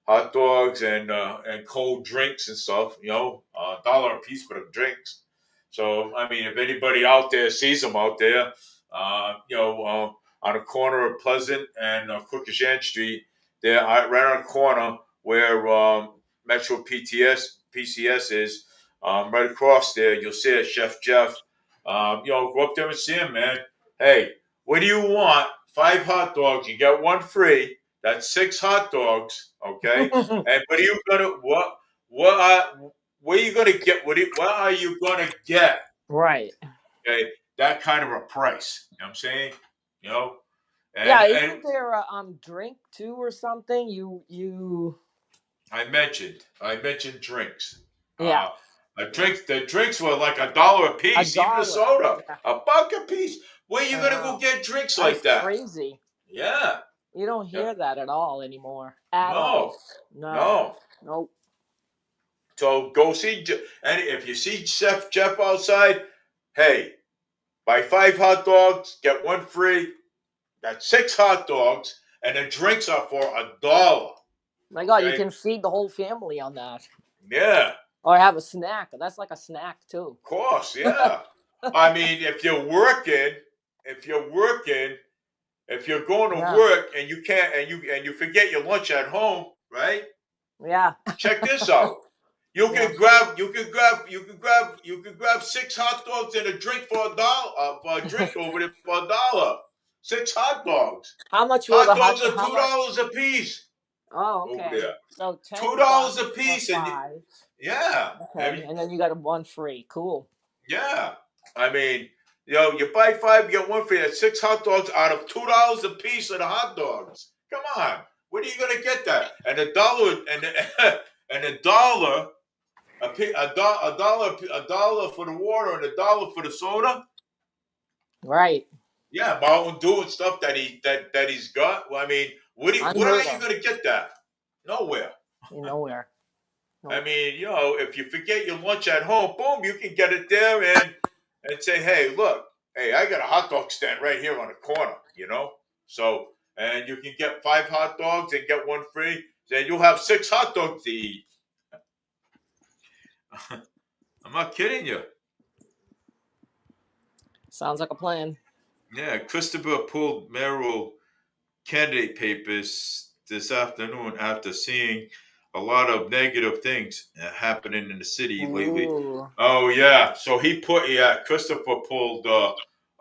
hot dogs and cold drinks and stuff, $1 a piece for the drinks. So I mean, if anybody out there sees him out there, on the corner of Pleasant and Quikasham Street, there right on the corner where Metro PCS is, right across there, you'll see it, Chef Jeff. Go up there and see him, man. Hey, what do you want? 5 hot dogs, you get one free. That's 6 hot dogs, okay? And what are you gonna what are what are you gonna get? What are you gonna get? Right. Okay, that kind of a price. You know what I'm saying? You know, Yeah. and Isn't there a drink too or something? You. I mentioned drinks. Yeah. The drinks were like $1 a A piece, even a dollar. soda, Yeah. $1 a piece. Where you I gonna go know. get drinks That's like that? crazy. Yeah. You don't Yeah. hear that at all anymore. At all. No. No. No. Nope. So go see, and if you see Chef Jeff outside, hey, buy 5 hot dogs, get one free. That's 6 hot dogs, and the drinks are for $1. My God, you Okay, can feed the whole family on that, yeah, or have a snack. That's like a snack too. of course, yeah. I mean, if you're working, if you're going to Yeah. work and you can't, and you forget your lunch at home, right? Yeah. Check this out. Yeah. You can grab 6 hot dogs and a drink for $1. For a drink over there for $1. 6 hot dogs. How much will Hot the dogs hot? are How two much? dollars a piece Oh, over okay. there. So two 10 dollars a bucks for piece, and 5. yeah, Okay, and then you got a one free. Cool. yeah. I mean, you buy 5, you get one free. That's 6 hot dogs out of $2 a piece of the hot dogs. Come on, where are you gonna get that? And and a dollar. A dollar for the water and $1 for the soda. Right. Yeah, Mountain Dew and stuff that he's got. Well, I mean, where are Unheard you of. going to get that? Nowhere. Nowhere. I Nope. mean, if you forget your lunch at home, boom, you can get it there and say, hey, look, hey, I got a hot dog stand right here on the corner. So and you can get 5 hot dogs and get one free. Then you'll have 6 hot dogs to eat. I'm not kidding you. Sounds like a plan. Yeah, Christopher pulled mayoral candidate papers this afternoon after seeing a lot of negative things happening in the city lately. Ooh. Oh yeah, so Christopher pulled.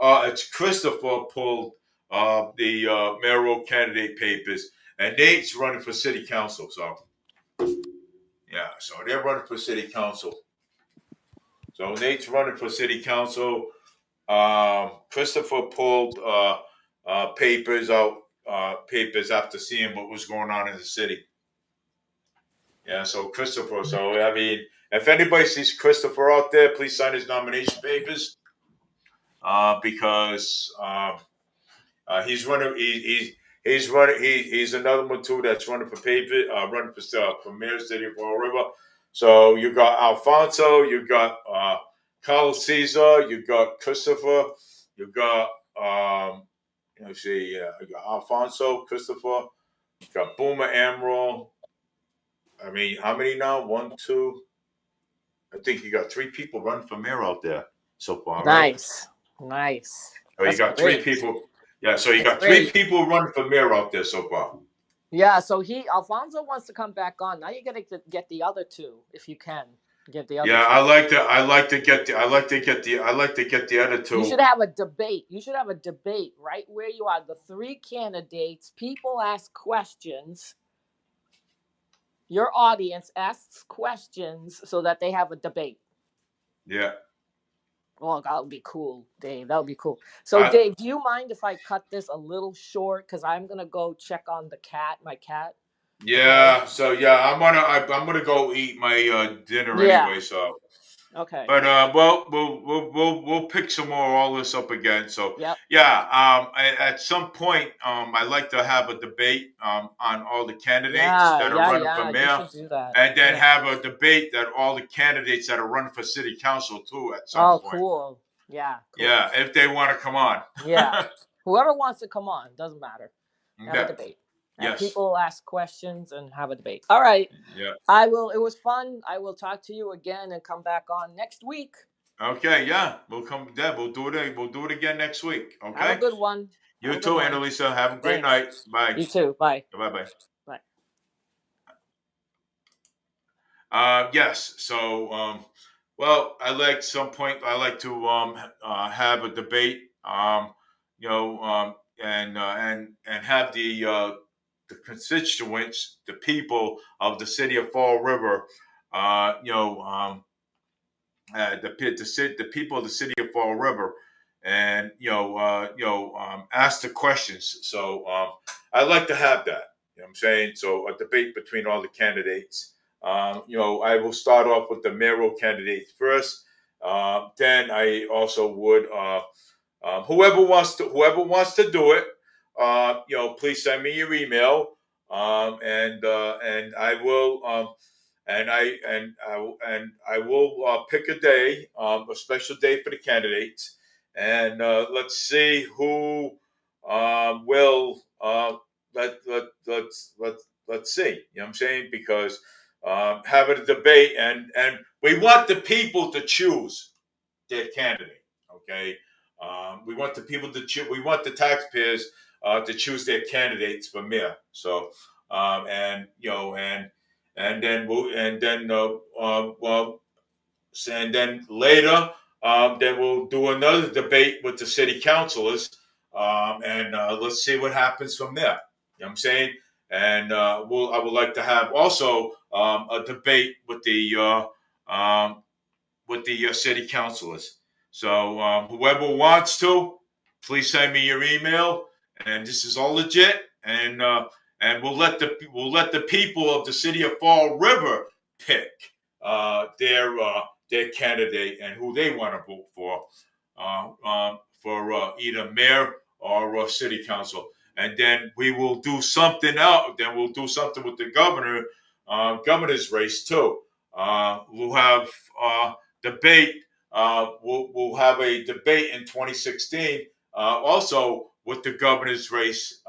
It's Christopher pulled the mayoral candidate papers, and Nate's running for city council. So yeah, so they're running for city council. So Nate's running for city council. Christopher pulled papers out, papers after seeing what was going on in the city. Yeah, so Christopher. So I mean, if anybody sees Christopher out there, please sign his nomination papers because he's running. He's running. He's another one too that's running for paper, running for mayor city of Fall River. So you got Alfonso, you got Carlos Caesar, you got Christopher, you got let's see, you got Alfonso, Christopher, you got Boomer Emerald. I mean, how many now? One, two. I think you got three people running for mayor out there so far, right? Nice. Nice. So you That's got three great. people. Yeah, so you That's got three great. people running for mayor out there so far. Yeah, so Alfonso wants to come back on. Now you gotta get the other two if you can. Get the other Yeah, two. I like to get the other You two. should have a debate. You should have a debate right where you are. The three candidates, people ask questions. Your audience asks questions so that they have a debate. Yeah. Oh, that would be cool, Dave. That would be cool. So, Dave, do you mind if I cut this a little short? Because I'm gonna go check on my cat. Yeah. Okay. So yeah, I'm gonna go eat my dinner Yeah. anyway. So. Okay. But well, we'll pick some more all this up again. So Yep. yeah, at some point, I'd like to have a debate on all the candidates that are running for Yeah. You mayor, should do that. and then Yeah. have a debate that all the candidates that are running for city council too at some Oh, point. cool. Yeah. Cool. Yeah, if they want to come on. Yeah. Whoever wants to come on, doesn't matter. Have Yeah. a debate. Have Yes. people ask questions and have a debate. All right. Yeah. I will. It was fun. I will talk to you again and come back on next week. Okay. Yeah, we'll come. Yeah, we'll do it. We'll do it again next week. Okay. Have a good one. You too, Annalisa. Have a great Thanks. night. Bye. You too. Bye. Bye. Bye. Bye. Yes. So, well, I like some point. I like to have a debate. And have the constituents, the people of the city of Fall River, the people of the city of Fall River, and ask the questions. So I like to have that. You know what I'm saying? So a debate between all the candidates. I will start off with the mayoral candidates first. Then I also would whoever wants to do it. Please send me your email, and I will and I will pick a day, a special day for the candidates, and let's see who will let's see. You know what I'm saying? Because having a debate, and we want the people to choose their candidate. Okay, we want the people to choose. We want the taxpayers to choose their candidates for mayor. So and then we'll and then later then we'll do another debate with the city councilors, and let's see what happens from there. You know what I'm saying? And I would like to have also a debate with the city councilors. So whoever wants to, please send me your email. And this is all legit. And we'll let the people of the city of Fall River pick their candidate and who they want to vote for either mayor or city council. And then we will do something else. Then we'll do something with the governor's race too. We'll have debate. We'll have a debate in 2016, also with the governor's race.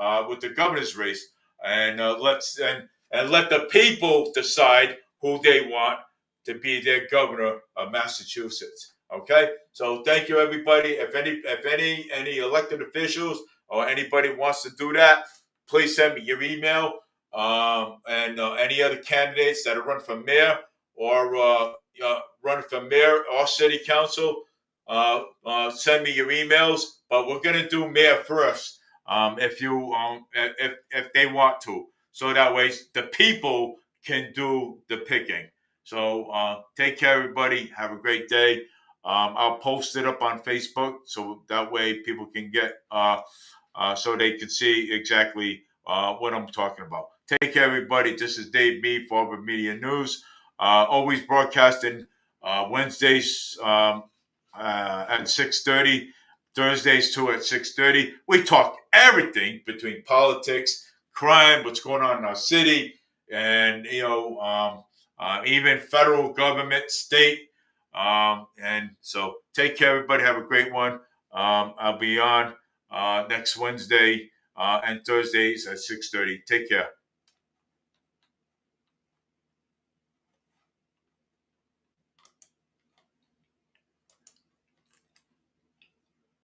And let the people decide who they want to be their governor of Massachusetts. Okay, so thank you, everybody. If any elected officials or anybody wants to do that, please send me your email. And any other candidates that are running for mayor or running for mayor or city council, send me your emails. But we're gonna do mayor first, if they want to, so that way the people can do the picking. So take care, everybody. Have a great day. I'll post it up on Facebook so that way people can get so they can see exactly what I'm talking about. Take care, everybody. This is Dave Mee for Auburn Media News. Always broadcasting Wednesdays at 6:30, Thursdays too at 6:30. We talk everything between politics, crime, what's going on in our city, and even federal government, state. And so take care, everybody. Have a great one. I'll be on next Wednesday and Thursdays at 6:30. Take care.